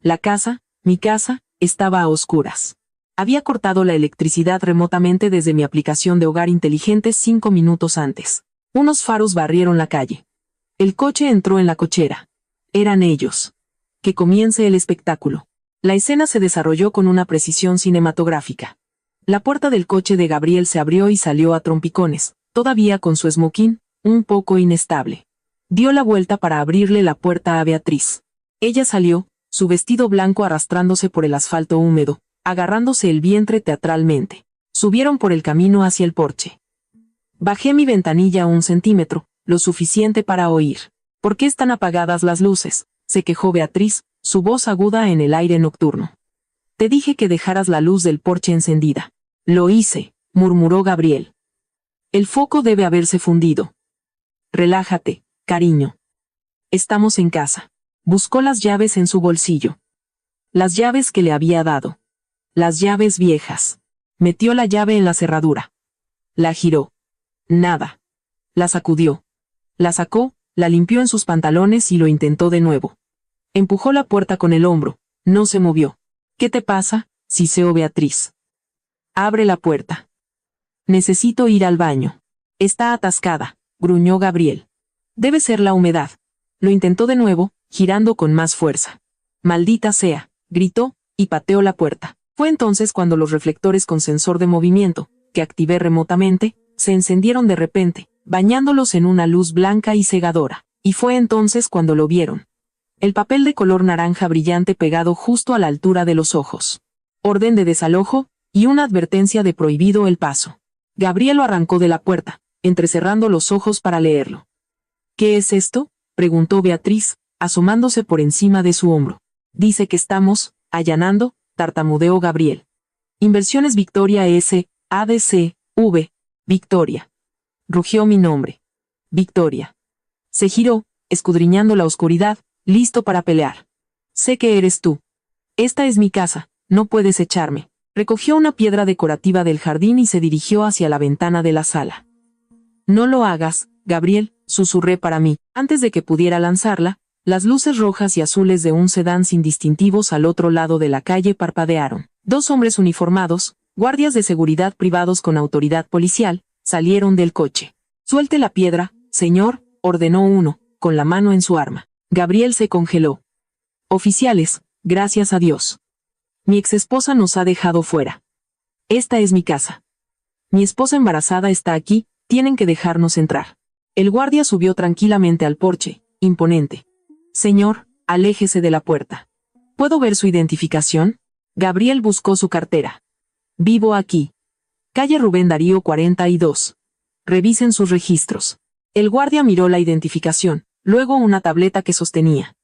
Speaker 1: La casa, mi casa, estaba a oscuras. Había cortado la electricidad remotamente desde mi aplicación de hogar inteligente 5 minutos antes. Unos faros barrieron la calle. El coche entró en la cochera. Eran ellos. Que comience el espectáculo. La escena se desarrolló con una precisión cinematográfica. La puerta del coche de Gabriel se abrió y salió a trompicones, todavía con su smoking, un poco inestable. Dio la vuelta para abrirle la puerta a Beatriz. Ella salió, su vestido blanco arrastrándose por el asfalto húmedo, agarrándose el vientre teatralmente. Subieron por el camino hacia el porche. Bajé mi ventanilla 1 centímetro, lo suficiente para oír. ¿Por qué están apagadas las luces?, se quejó Beatriz, su voz aguda en el aire nocturno. Te dije que dejaras la luz del porche encendida. Lo hice, murmuró Gabriel. El foco debe haberse fundido. Relájate, cariño. Estamos en casa. Buscó las llaves en su bolsillo. Las llaves que le había dado. Las llaves viejas. Metió la llave en la cerradura. La giró. Nada. La sacudió. La sacó, la limpió en sus pantalones y lo intentó de nuevo. Empujó la puerta con el hombro. No se movió. ¿Qué te pasa?, siseó Beatriz. Abre la puerta. Necesito ir al baño. Está atascada, gruñó Gabriel. Debe ser la humedad. Lo intentó de nuevo, girando con más fuerza. Maldita sea, gritó, y pateó la puerta. Fue entonces cuando los reflectores con sensor de movimiento, que activé remotamente, se encendieron de repente, bañándolos en una luz blanca y cegadora. Y fue entonces cuando lo vieron. El papel de color naranja brillante pegado justo a la altura de los ojos. Orden de desalojo, y una advertencia de prohibido el paso. Gabriel lo arrancó de la puerta, entrecerrando los ojos para leerlo. ¿Qué es esto?, preguntó Beatriz, asomándose por encima de su hombro. Dice que estamos allanando, tartamudeó Gabriel. Inversiones Victoria S. ADC, V. Victoria. Rugió mi nombre. Victoria. Se giró, escudriñando la oscuridad, listo para pelear. Sé que eres tú. Esta es mi casa, no puedes echarme. Recogió una piedra decorativa del jardín y se dirigió hacia la ventana de la sala. No lo hagas, Gabriel, susurré para mí. Antes de que pudiera lanzarla, las luces rojas y azules de un sedán sin distintivos al otro lado de la calle parpadearon. 2 hombres uniformados, guardias de seguridad privados con autoridad policial, salieron del coche. Suelte la piedra, señor, ordenó uno, con la mano en su arma. Gabriel se congeló. Oficiales, gracias a Dios. Mi exesposa nos ha dejado fuera. Esta es mi casa. Mi esposa embarazada está aquí, tienen que dejarnos entrar. El guardia subió tranquilamente al porche, imponente. Señor, aléjese de la puerta. ¿Puedo ver su identificación? Gabriel buscó su cartera. Vivo aquí. Calle Rubén Darío 42. Revisen sus registros. El guardia miró la identificación, luego una tableta que sostenía.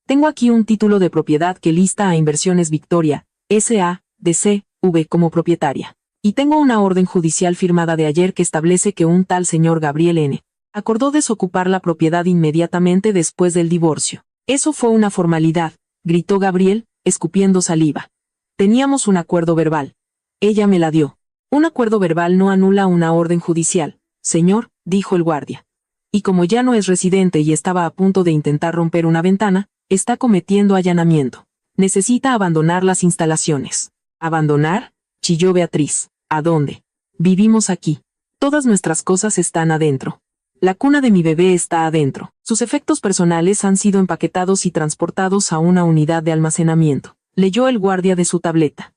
Speaker 1: Tengo aquí un título de propiedad que lista a Inversiones Victoria, S.A.D.C.V. como propietaria. Y tengo una orden judicial firmada de ayer que establece que un tal señor Gabriel N. acordó desocupar la propiedad inmediatamente después del divorcio. Eso fue una formalidad, gritó Gabriel, escupiendo saliva. Teníamos un acuerdo verbal. Ella me la dio. Un acuerdo verbal no anula una orden judicial, señor, dijo el guardia. Y como ya no es residente y estaba a punto de intentar romper una ventana, está cometiendo allanamiento. Necesita abandonar las instalaciones. ¿Abandonar? Chilló Beatriz. ¿A dónde? Vivimos aquí. Todas nuestras cosas están adentro. La cuna de mi bebé está adentro. Sus efectos personales han sido empaquetados y transportados a una unidad de almacenamiento. Leyó el guardia de su tableta.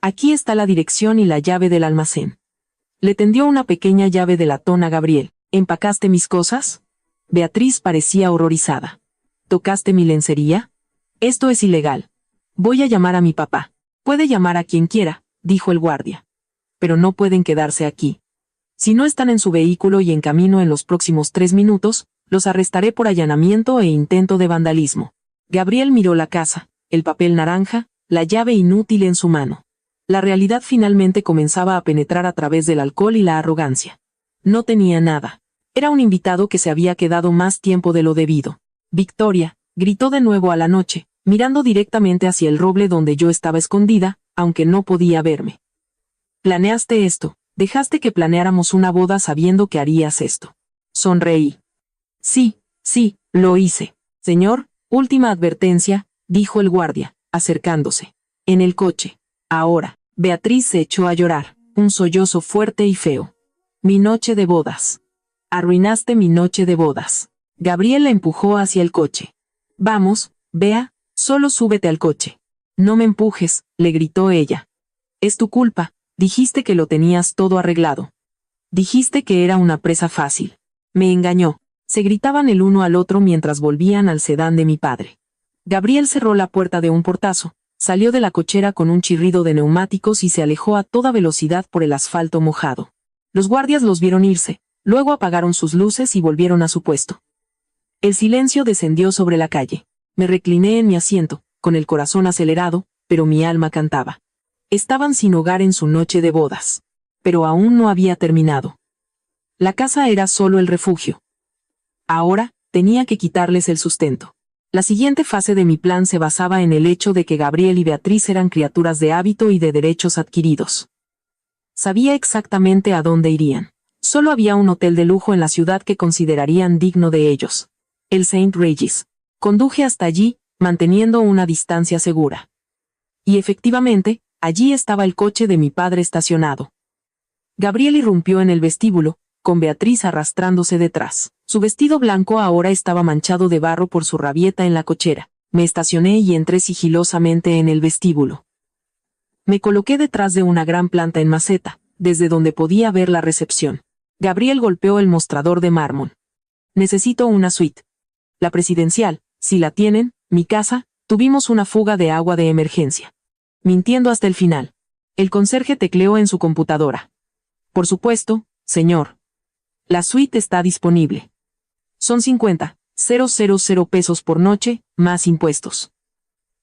Speaker 1: Aquí está la dirección y la llave del almacén. Le tendió una pequeña llave de latón a Gabriel. ¿Empacaste mis cosas? Beatriz parecía horrorizada. ¿Tocaste mi lencería? Esto es ilegal. Voy a llamar a mi papá. Puede llamar a quien quiera, dijo el guardia. Pero no pueden quedarse aquí. Si no están en su vehículo y en camino en los próximos 3 minutos, los arrestaré por allanamiento e intento de vandalismo. Gabriel miró la casa, el papel naranja, la llave inútil en su mano. La realidad finalmente comenzaba a penetrar a través del alcohol y la arrogancia. No tenía nada. Era un invitado que se había quedado más tiempo de lo debido. Victoria, gritó de nuevo a la noche, mirando directamente hacia el roble donde yo estaba escondida, aunque no podía verme. Planeaste esto, dejaste que planeáramos una boda sabiendo que harías esto. Sonreí. Sí, lo hice. Señor, última advertencia, dijo el guardia, acercándose. En el coche. Ahora. Beatriz se echó a llorar, un sollozo fuerte y feo. Mi noche de bodas. Arruinaste mi noche de bodas. Gabriel la empujó hacia el coche. Vamos, Bea, solo súbete al coche. No me empujes, le gritó ella. Es tu culpa, dijiste que lo tenías todo arreglado. Dijiste que era una presa fácil. Me engañó. Se gritaban el uno al otro mientras volvían al sedán de mi padre. Gabriel cerró la puerta de un portazo, salió de la cochera con un chirrido de neumáticos y se alejó a toda velocidad por el asfalto mojado. Los guardias los vieron irse, luego apagaron sus luces y volvieron a su puesto. El silencio descendió sobre la calle. Me recliné en mi asiento, con el corazón acelerado, pero mi alma cantaba. Estaban sin hogar en su noche de bodas. Pero aún no había terminado. La casa era solo el refugio. Ahora, tenía que quitarles el sustento. La siguiente fase de mi plan se basaba en el hecho de que Gabriel y Beatriz eran criaturas de hábito y de derechos adquiridos. Sabía exactamente a dónde irían. Solo había un hotel de lujo en la ciudad que considerarían digno de ellos. El St. Regis. Conduje hasta allí, manteniendo una distancia segura. Y efectivamente, allí estaba el coche de mi padre estacionado. Gabriel irrumpió en el vestíbulo, con Beatriz arrastrándose detrás. Su vestido blanco ahora estaba manchado de barro por su rabieta en la cochera. Me estacioné y entré sigilosamente en el vestíbulo. Me coloqué detrás de una gran planta en maceta, desde donde podía ver la recepción. Gabriel golpeó el mostrador de mármol. Necesito una suite. La presidencial, si la tienen, mi casa, tuvimos una fuga de agua de emergencia. Mintiendo hasta el final. El conserje tecleó en su computadora. Por supuesto, señor. La suite está disponible. Son 50,000 pesos por noche, más impuestos.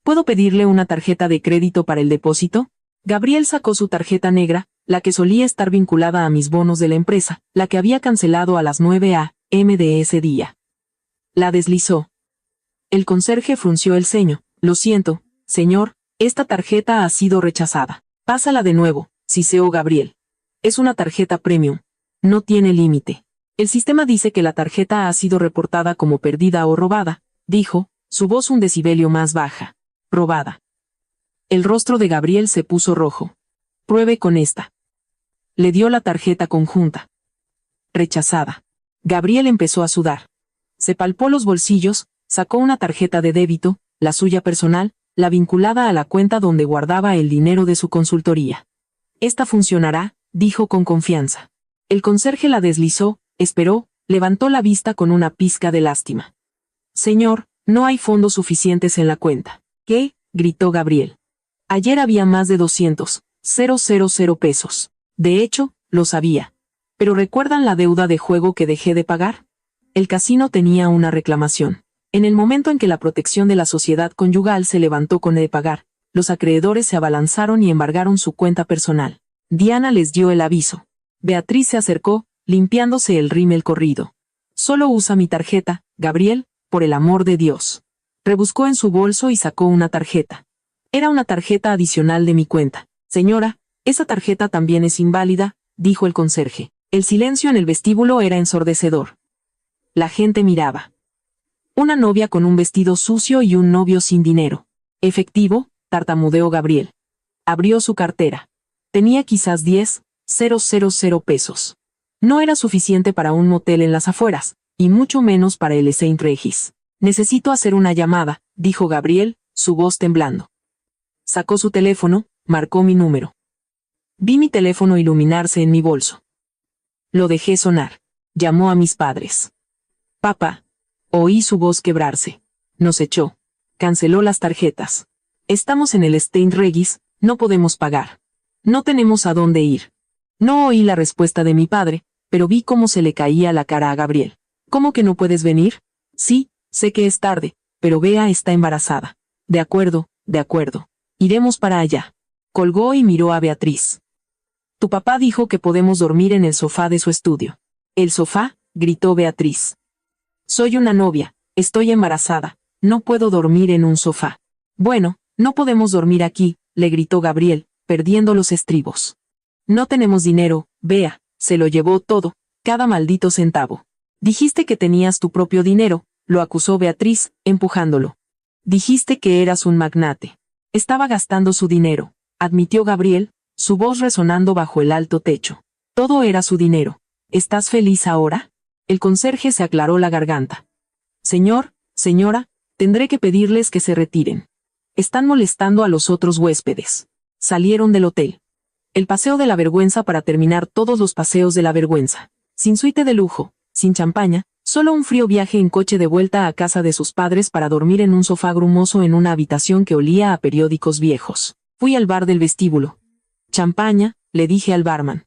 Speaker 1: ¿Puedo pedirle una tarjeta de crédito para el depósito? Gabriel sacó su tarjeta negra, la que solía estar vinculada a mis bonos de la empresa, la que había cancelado a las 9 a.m. de ese día. La deslizó. El conserje frunció el ceño. Lo siento, señor, esta tarjeta ha sido rechazada. Pásala de nuevo, siseó Gabriel. Es una tarjeta premium. No tiene límite. El sistema dice que la tarjeta ha sido reportada como perdida o robada, dijo, su voz un decibelio más baja. Robada. El rostro de Gabriel se puso rojo. Pruebe con esta. Le dio la tarjeta conjunta. Rechazada. Gabriel empezó a sudar. Se palpó los bolsillos, sacó una tarjeta de débito, la suya personal, la vinculada a la cuenta donde guardaba el dinero de su consultoría. Esta funcionará, dijo con confianza. El conserje la deslizó, esperó, levantó la vista con una pizca de lástima. Señor, no hay fondos suficientes en la cuenta. ¿Qué? Gritó Gabriel. Ayer había más de 200,000 pesos. De hecho, lo sabía. ¿Pero recuerdan la deuda de juego que dejé de pagar? El casino tenía una reclamación. En el momento en que la protección de la sociedad conyugal se levantó con el de pagar, los acreedores se abalanzaron y embargaron su cuenta personal. Diana les dio el aviso. Beatriz se acercó, limpiándose el rímel corrido. Solo usa mi tarjeta, Gabriel, por el amor de Dios. Rebuscó en su bolso y sacó una tarjeta. Era una tarjeta adicional de mi cuenta. Señora, esa tarjeta también es inválida, dijo el conserje. El silencio en el vestíbulo era ensordecedor. La gente miraba. Una novia con un vestido sucio y un novio sin dinero. Efectivo, tartamudeó Gabriel. Abrió su cartera. Tenía quizás 10,000 pesos. No era suficiente para un motel en las afueras, y mucho menos para el Saint Regis. Necesito hacer una llamada, dijo Gabriel, su voz temblando. Sacó su teléfono, marcó mi número. Vi mi teléfono iluminarse en mi bolso. Lo dejé sonar. Llamó a mis padres. Papá. Oí su voz quebrarse. Nos echó. Canceló las tarjetas. Estamos en el Saint Regis, no podemos pagar. No tenemos a dónde ir. No oí la respuesta de mi padre, pero vi cómo se le caía la cara a Gabriel. ¿Cómo que no puedes venir? Sí, sé que es tarde, pero Bea está embarazada. De acuerdo, de acuerdo. Iremos para allá. Colgó y miró a Beatriz. Tu papá dijo que podemos dormir en el sofá de su estudio. ¿El sofá? Gritó Beatriz. Soy una novia, estoy embarazada, no puedo dormir en un sofá. Bueno, no podemos dormir aquí, le gritó Gabriel, perdiendo los estribos. No tenemos dinero, Bea, se lo llevó todo, cada maldito centavo. Dijiste que tenías tu propio dinero, lo acusó Beatriz, empujándolo. Dijiste que eras un magnate. Estaba gastando su dinero, admitió Gabriel, su voz resonando bajo el alto techo. Todo era su dinero. ¿Estás feliz ahora? El conserje se aclaró la garganta. Señor, señora, tendré que pedirles que se retiren. Están molestando a los otros huéspedes. Salieron del hotel. El paseo de la vergüenza para terminar todos los paseos de la vergüenza. Sin suite de lujo, sin champaña, solo un frío viaje en coche de vuelta a casa de sus padres para dormir en un sofá grumoso en una habitación que olía a periódicos viejos. Fui al bar del vestíbulo. Champaña, le dije al barman.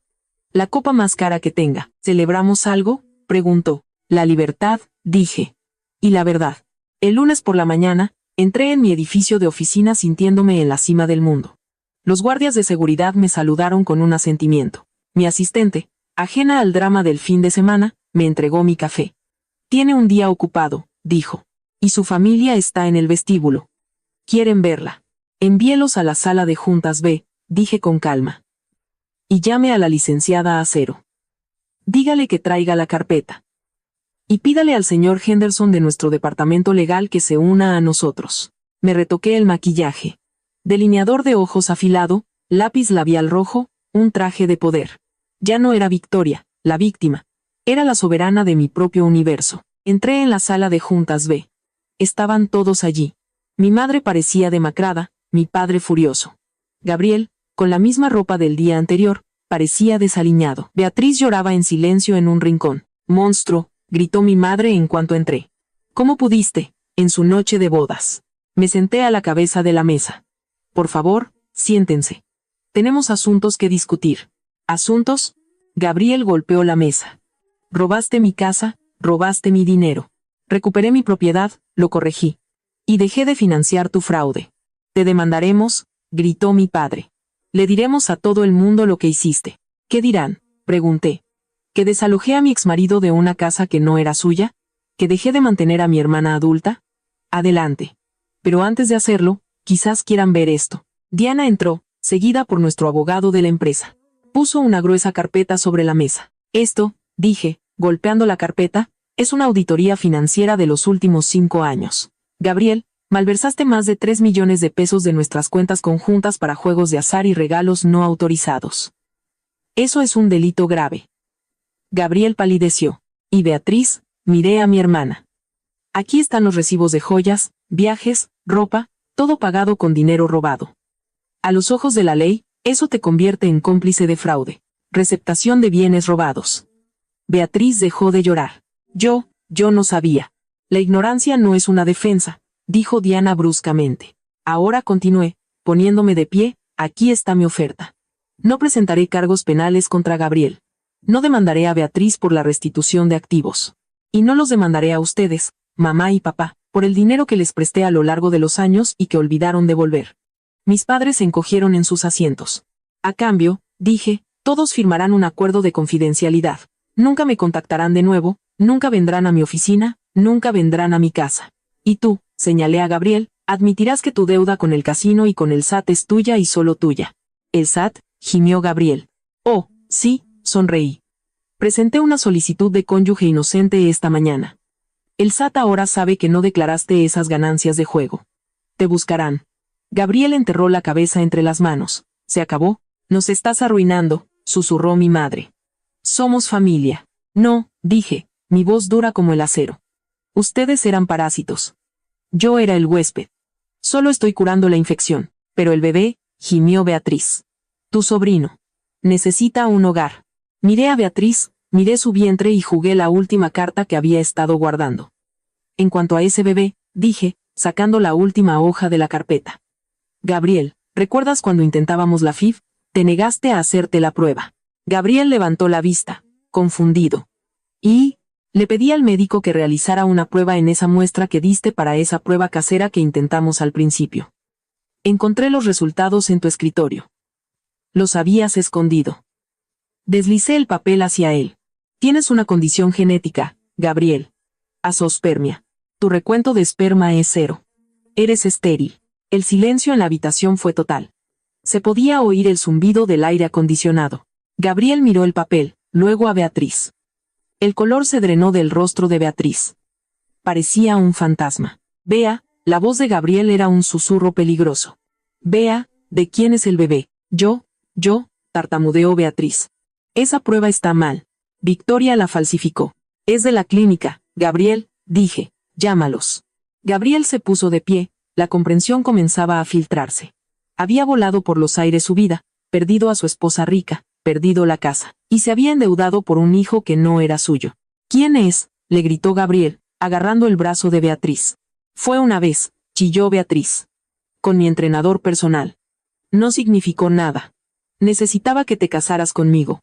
Speaker 1: La copa más cara que tenga. ¿Celebramos algo? Preguntó. La libertad, dije. Y la verdad. El lunes por la mañana, entré en mi edificio de oficina sintiéndome en la cima del mundo. Los guardias de seguridad me saludaron con un asentimiento. Mi asistente, ajena al drama del fin de semana, me entregó mi café. Tiene un día ocupado, dijo. Y su familia está en el vestíbulo. ¿Quieren verla? Envíelos a la sala de juntas B, dije con calma. Y llame a la licenciada Acero. Dígale que traiga la carpeta. Y pídale al señor Henderson de nuestro departamento legal que se una a nosotros. Me retoqué el maquillaje. Delineador de ojos afilado, lápiz labial rojo, un traje de poder. Ya no era Victoria, la víctima. Era la soberana de mi propio universo. Entré en la sala de juntas B. Estaban todos allí. Mi madre parecía demacrada, mi padre furioso. Gabriel, con la misma ropa del día anterior, parecía desaliñado. Beatriz lloraba en silencio en un rincón. «Monstruo», gritó mi madre en cuanto entré. «¿Cómo pudiste, en su noche de bodas?» Me senté a la cabeza de la mesa. «Por favor, siéntense. Tenemos asuntos que discutir». «¿Asuntos?» Gabriel golpeó la mesa. «Robaste mi casa, robaste mi dinero. Recuperé mi propiedad, lo corregí. Y dejé de financiar tu fraude. Te demandaremos», gritó mi padre. «Le diremos a todo el mundo lo que hiciste». «¿Qué dirán?», pregunté. ¿Que desalojé a mi exmarido de una casa que no era suya? ¿Que dejé de mantener a mi hermana adulta? Adelante. Pero antes de hacerlo, quizás quieran ver esto. Diana entró, seguida por nuestro abogado de la empresa. Puso una gruesa carpeta sobre la mesa. «Esto», dije, golpeando la carpeta, es una auditoría financiera de los últimos 5 años. Gabriel, malversaste más de 3 millones de pesos de nuestras cuentas conjuntas para juegos de azar y regalos no autorizados. Eso es un delito grave. Gabriel palideció. Y Beatriz, miré a mi hermana. Aquí están los recibos de joyas, viajes, ropa, todo pagado con dinero robado. A los ojos de la ley, eso te convierte en cómplice de fraude. Receptación de bienes robados. Beatriz dejó de llorar. Yo no sabía. La ignorancia no es una defensa, dijo Diana bruscamente. Ahora continué, poniéndome de pie, aquí está mi oferta. No presentaré cargos penales contra Gabriel. No demandaré a Beatriz por la restitución de activos. Y no los demandaré a ustedes, mamá y papá, por el dinero que les presté a lo largo de los años y que olvidaron devolver. Mis padres se encogieron en sus asientos. A cambio, dije, todos firmarán un acuerdo de confidencialidad. Nunca me contactarán de nuevo, nunca vendrán a mi oficina, nunca vendrán a mi casa. Y tú, señalé a Gabriel, admitirás que tu deuda con el casino y con el SAT es tuya y solo tuya. ¿El SAT?, gimió Gabriel. Oh, sí, sonreí. Presenté una solicitud de cónyuge inocente esta mañana. El SAT ahora sabe que no declaraste esas ganancias de juego. Te buscarán. Gabriel enterró la cabeza entre las manos. ¿Se acabó? Nos estás arruinando, susurró mi madre. Somos familia. No, dije, mi voz dura como el acero. Ustedes eran parásitos. Yo era el huésped. Solo estoy curando la infección. Pero el bebé, gimió Beatriz. Tu sobrino. Necesita un hogar. Miré a Beatriz, miré su vientre y jugué la última carta que había estado guardando. En cuanto a ese bebé, dije, sacando la última hoja de la carpeta. Gabriel, ¿recuerdas cuando intentábamos la FIV? Te negaste a hacerte la prueba. Gabriel levantó la vista, confundido. Y le pedí al médico que realizara una prueba en esa muestra que diste para esa prueba casera que intentamos al principio. Encontré los resultados en tu escritorio. Los habías escondido. Deslicé el papel hacia él. Tienes una condición genética, Gabriel. Azoospermia. Tu recuento de esperma es 0. Eres estéril. El silencio en la habitación fue total. Se podía oír el zumbido del aire acondicionado. Gabriel miró el papel, luego a Beatriz. El color se drenó del rostro de Beatriz. Parecía un fantasma. Vea, la voz de Gabriel era un susurro peligroso. Vea, ¿de quién es el bebé? Yo, tartamudeó Beatriz. Esa prueba está mal. Victoria la falsificó. Es de la clínica, Gabriel, dije, llámalos. Gabriel se puso de pie, la comprensión comenzaba a filtrarse. Había volado por los aires su vida, perdido a su esposa rica, perdido la casa, y se había endeudado por un hijo que no era suyo. ¿Quién es?, le gritó Gabriel, agarrando el brazo de Beatriz. Fue una vez, chilló Beatriz. Con mi entrenador personal. No significó nada. Necesitaba que te casaras conmigo.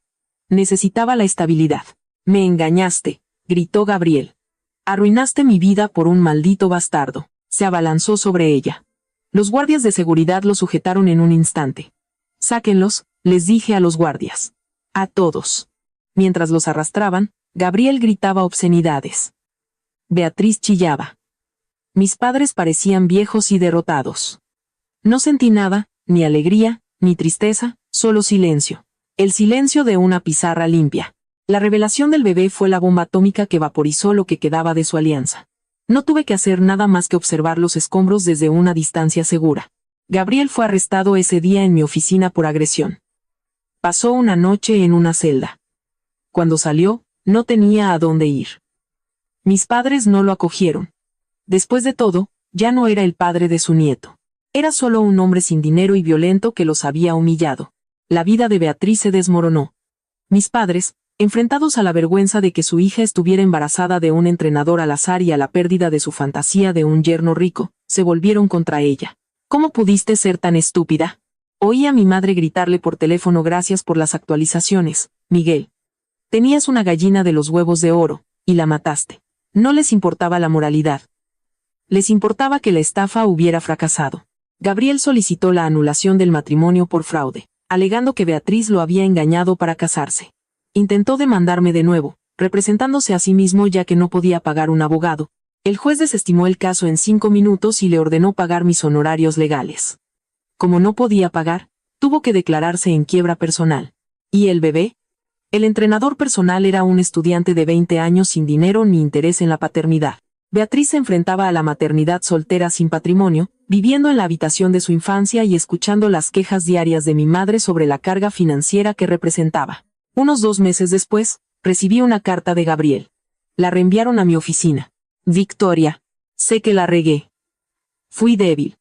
Speaker 1: Necesitaba la estabilidad. Me engañaste, gritó Gabriel. Arruinaste mi vida por un maldito bastardo. Se abalanzó sobre ella. Los guardias de seguridad lo sujetaron en un instante. Sáquenlos, les dije a los guardias. A todos. Mientras los arrastraban, Gabriel gritaba obscenidades. Beatriz chillaba. Mis padres parecían viejos y derrotados. No sentí nada, ni alegría, ni tristeza, solo silencio. El silencio de una pizarra limpia. La revelación del bebé fue la bomba atómica que vaporizó lo que quedaba de su alianza. No tuve que hacer nada más que observar los escombros desde una distancia segura. Gabriel fue arrestado ese día en mi oficina por agresión. Pasó una noche en una celda. Cuando salió, no tenía a dónde ir. Mis padres no lo acogieron. Después de todo, ya no era el padre de su nieto. Era solo un hombre sin dinero y violento que los había humillado. La vida de Beatriz se desmoronó. Mis padres, enfrentados a la vergüenza de que su hija estuviera embarazada de un entrenador al azar y a la pérdida de su fantasía de un yerno rico, se volvieron contra ella. ¿Cómo pudiste ser tan estúpida? Oí a mi madre gritarle por teléfono gracias por las actualizaciones, Miguel. Tenías una gallina de los huevos de oro, y la mataste. No les importaba la moralidad. Les importaba que la estafa hubiera fracasado. Gabriel solicitó la anulación del matrimonio por fraude, alegando que Beatriz lo había engañado para casarse. Intentó demandarme de nuevo, representándose a sí mismo ya que no podía pagar un abogado. El juez desestimó el caso en 5 minutos y le ordenó pagar mis honorarios legales. Como no podía pagar, tuvo que declararse en quiebra personal. ¿Y el bebé? El entrenador personal era un estudiante de 20 años sin dinero ni interés en la paternidad. Beatriz se enfrentaba a la maternidad soltera sin patrimonio, viviendo en la habitación de su infancia y escuchando las quejas diarias de mi madre sobre la carga financiera que representaba. Unos 2 meses después, recibí una carta de Gabriel. La reenviaron a mi oficina. Victoria, sé que la regué. Fui débil.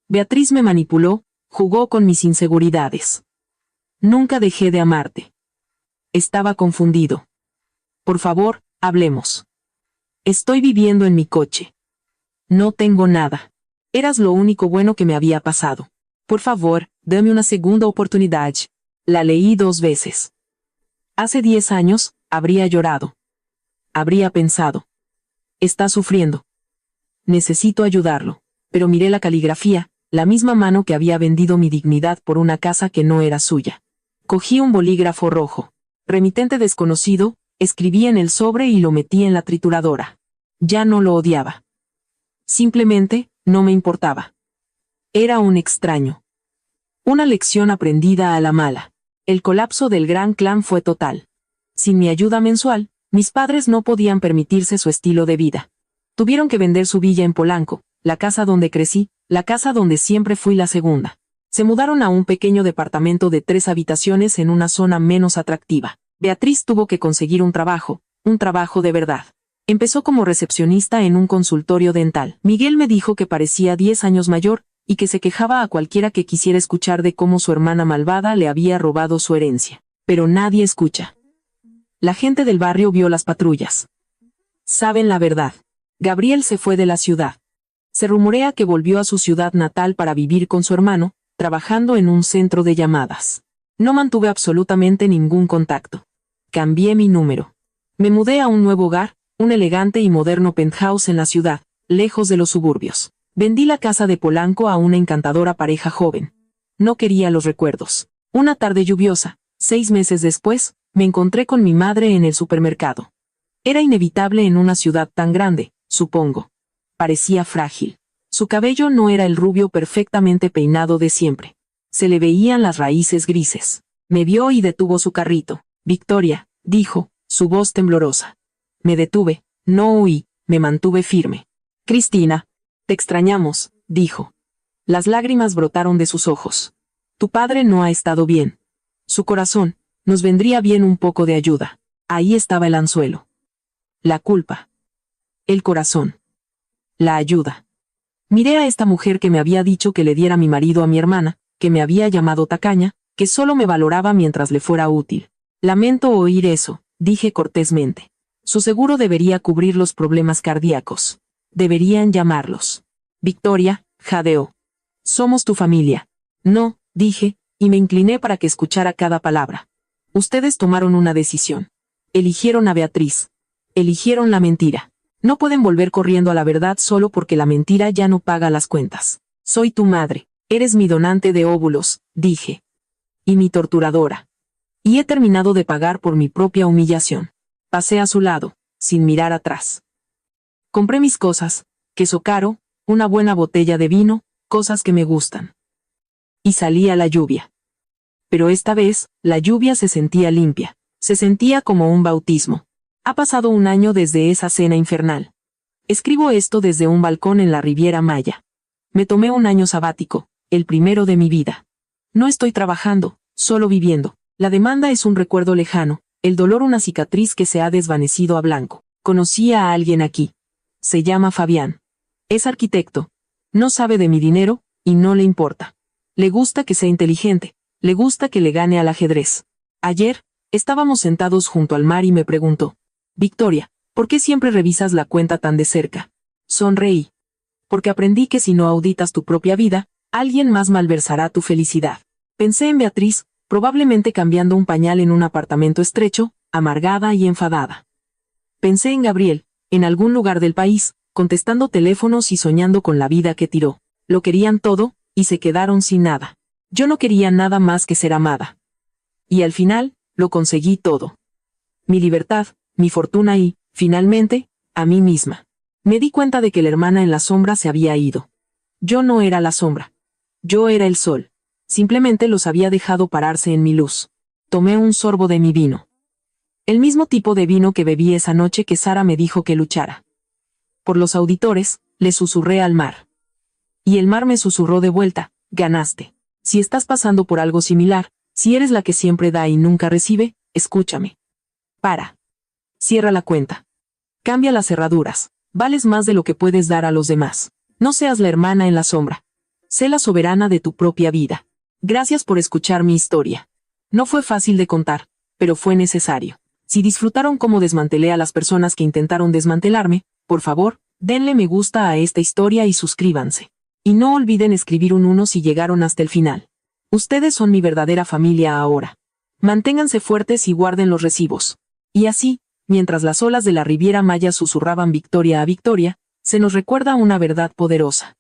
Speaker 1: Beatriz me manipuló, jugó con mis inseguridades. Nunca dejé de amarte. Estaba confundido. Por favor, hablemos. Estoy viviendo en mi coche. No tengo nada. Eras lo único bueno que me había pasado. Por favor, dame una segunda oportunidad. La leí 2 veces. Hace 10 años, habría llorado. Habría pensado. Está sufriendo. Necesito ayudarlo. Pero miré la caligrafía, la misma mano que había vendido mi dignidad por una casa que no era suya. Cogí un bolígrafo rojo. Remitente desconocido, escribí en el sobre y lo metí en la trituradora. Ya no lo odiaba. Simplemente, no me importaba. Era un extraño. Una lección aprendida a la mala. El colapso del gran clan fue total. Sin mi ayuda mensual, mis padres no podían permitirse su estilo de vida. Tuvieron que vender su villa en Polanco, la casa donde crecí, la casa donde siempre fui la segunda. Se mudaron a un pequeño departamento de 3 habitaciones en una zona menos atractiva. Beatriz tuvo que conseguir un trabajo de verdad. Empezó como recepcionista en un consultorio dental. Miguel me dijo que parecía 10 años mayor, y que se quejaba a cualquiera que quisiera escuchar de cómo su hermana malvada le había robado su herencia. Pero nadie escucha. La gente del barrio vio las patrullas. Saben la verdad. Gabriel se fue de la ciudad. Se rumorea que volvió a su ciudad natal para vivir con su hermano, trabajando en un centro de llamadas. No mantuve absolutamente ningún contacto. Cambié mi número. Me mudé a un nuevo hogar, un elegante y moderno penthouse en la ciudad, lejos de los suburbios. Vendí la casa de Polanco a una encantadora pareja joven. No quería los recuerdos. Una tarde lluviosa, 6 meses después, me encontré con mi madre en el supermercado. Era inevitable en una ciudad tan grande, supongo. Parecía frágil. Su cabello no era el rubio perfectamente peinado de siempre. Se le veían las raíces grises. Me vio y detuvo su carrito. Victoria, dijo, su voz temblorosa. Me detuve, no huí, me mantuve firme. Cristina, te extrañamos, dijo. Las lágrimas brotaron de sus ojos. Tu padre no ha estado bien. Su corazón, nos vendría bien un poco de ayuda. Ahí estaba el anzuelo. La culpa. El corazón. La ayuda. Miré a esta mujer que me había dicho que le diera mi marido a mi hermana, que me había llamado tacaña, que solo me valoraba mientras le fuera útil. Lamento oír eso, dije cortésmente. Su seguro debería cubrir los problemas cardíacos. Deberían llamarlos. Victoria, jadeó. Somos tu familia. No, dije, y me incliné para que escuchara cada palabra. Ustedes tomaron una decisión. Eligieron a Beatriz. Eligieron la mentira. No pueden volver corriendo a la verdad solo porque la mentira ya no paga las cuentas. Soy tu madre. Eres mi donante de óvulos, dije. Y mi torturadora. Y he terminado de pagar por mi propia humillación. Pasé a su lado, sin mirar atrás. Compré mis cosas, queso caro, una buena botella de vino, cosas que me gustan. Y salí a la lluvia. Pero esta vez, la lluvia se sentía limpia. Se sentía como un bautismo. Ha pasado 1 año desde esa cena infernal. Escribo esto desde un balcón en la Riviera Maya. Me tomé 1 año sabático, el primero de mi vida. No estoy trabajando, solo viviendo. La demanda es un recuerdo lejano, el dolor una cicatriz que se ha desvanecido a blanco. Conocí a alguien aquí. Se llama Fabián. Es arquitecto. No sabe de mi dinero, y no le importa. Le gusta que sea inteligente, le gusta que le gane al ajedrez. Ayer, estábamos sentados junto al mar y me preguntó, Victoria, ¿por qué siempre revisas la cuenta tan de cerca? Sonreí. Porque aprendí que si no auditas tu propia vida, alguien más malversará tu felicidad. Pensé en Beatriz, probablemente cambiando un pañal en un apartamento estrecho, amargada y enfadada. Pensé en Gabriel, en algún lugar del país, contestando teléfonos y soñando con la vida que tiró. Lo querían todo, y se quedaron sin nada. Yo no quería nada más que ser amada. Y al final, lo conseguí todo. Mi libertad, mi fortuna y, finalmente, a mí misma. Me di cuenta de que la hermana en la sombra se había ido. Yo no era la sombra. Yo era el sol. Simplemente los había dejado pararse en mi luz. Tomé un sorbo de mi vino. El mismo tipo de vino que bebí esa noche que Sara me dijo que luchara. Por los auditores, le susurré al mar. Y el mar me susurró de vuelta, ganaste. Si estás pasando por algo similar, si eres la que siempre da y nunca recibe, escúchame. Para. Cierra la cuenta. Cambia las cerraduras. Vales más de lo que puedes dar a los demás. No seas la hermana en la sombra. Sé la soberana de tu propia vida. Gracias por escuchar mi historia. No fue fácil de contar, pero fue necesario. Si disfrutaron cómo desmantelé a las personas que intentaron desmantelarme, por favor, denle me gusta a esta historia y suscríbanse. Y no olviden escribir un 1 si llegaron hasta el final. Ustedes son mi verdadera familia ahora. Manténganse fuertes y guarden los recibos. Y así, mientras las olas de la Riviera Maya susurraban victoria a victoria, se nos recuerda una verdad poderosa.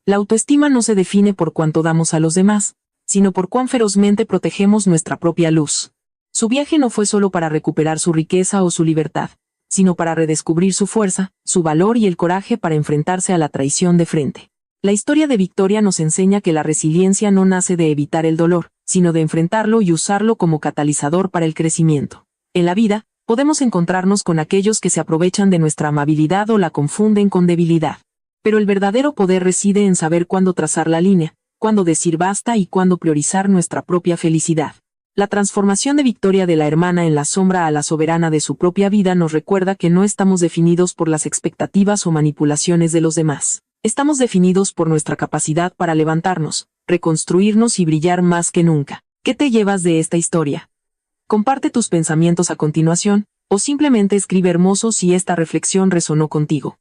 Speaker 1: La autoestima no se define por cuánto damos a los demás, sino por cuán ferozmente protegemos nuestra propia luz. Su viaje no fue solo para recuperar su riqueza o su libertad, sino para redescubrir su fuerza, su valor y el coraje para enfrentarse a la traición de frente. La historia de Victoria nos enseña que la resiliencia no nace de evitar el dolor, sino de enfrentarlo y usarlo como catalizador para el crecimiento. En la vida, podemos encontrarnos con aquellos que se aprovechan de nuestra amabilidad o la confunden con debilidad. Pero el verdadero poder reside en saber cuándo trazar la línea, cuándo decir basta y cuándo priorizar nuestra propia felicidad. La transformación de Victoria de la hermana en la sombra a la soberana de su propia vida nos recuerda que no estamos definidos por las expectativas o manipulaciones de los demás. Estamos definidos por nuestra capacidad para levantarnos, reconstruirnos y brillar más que nunca. ¿Qué te llevas de esta historia? Comparte tus pensamientos a continuación, o simplemente escribe hermoso si esta reflexión resonó contigo.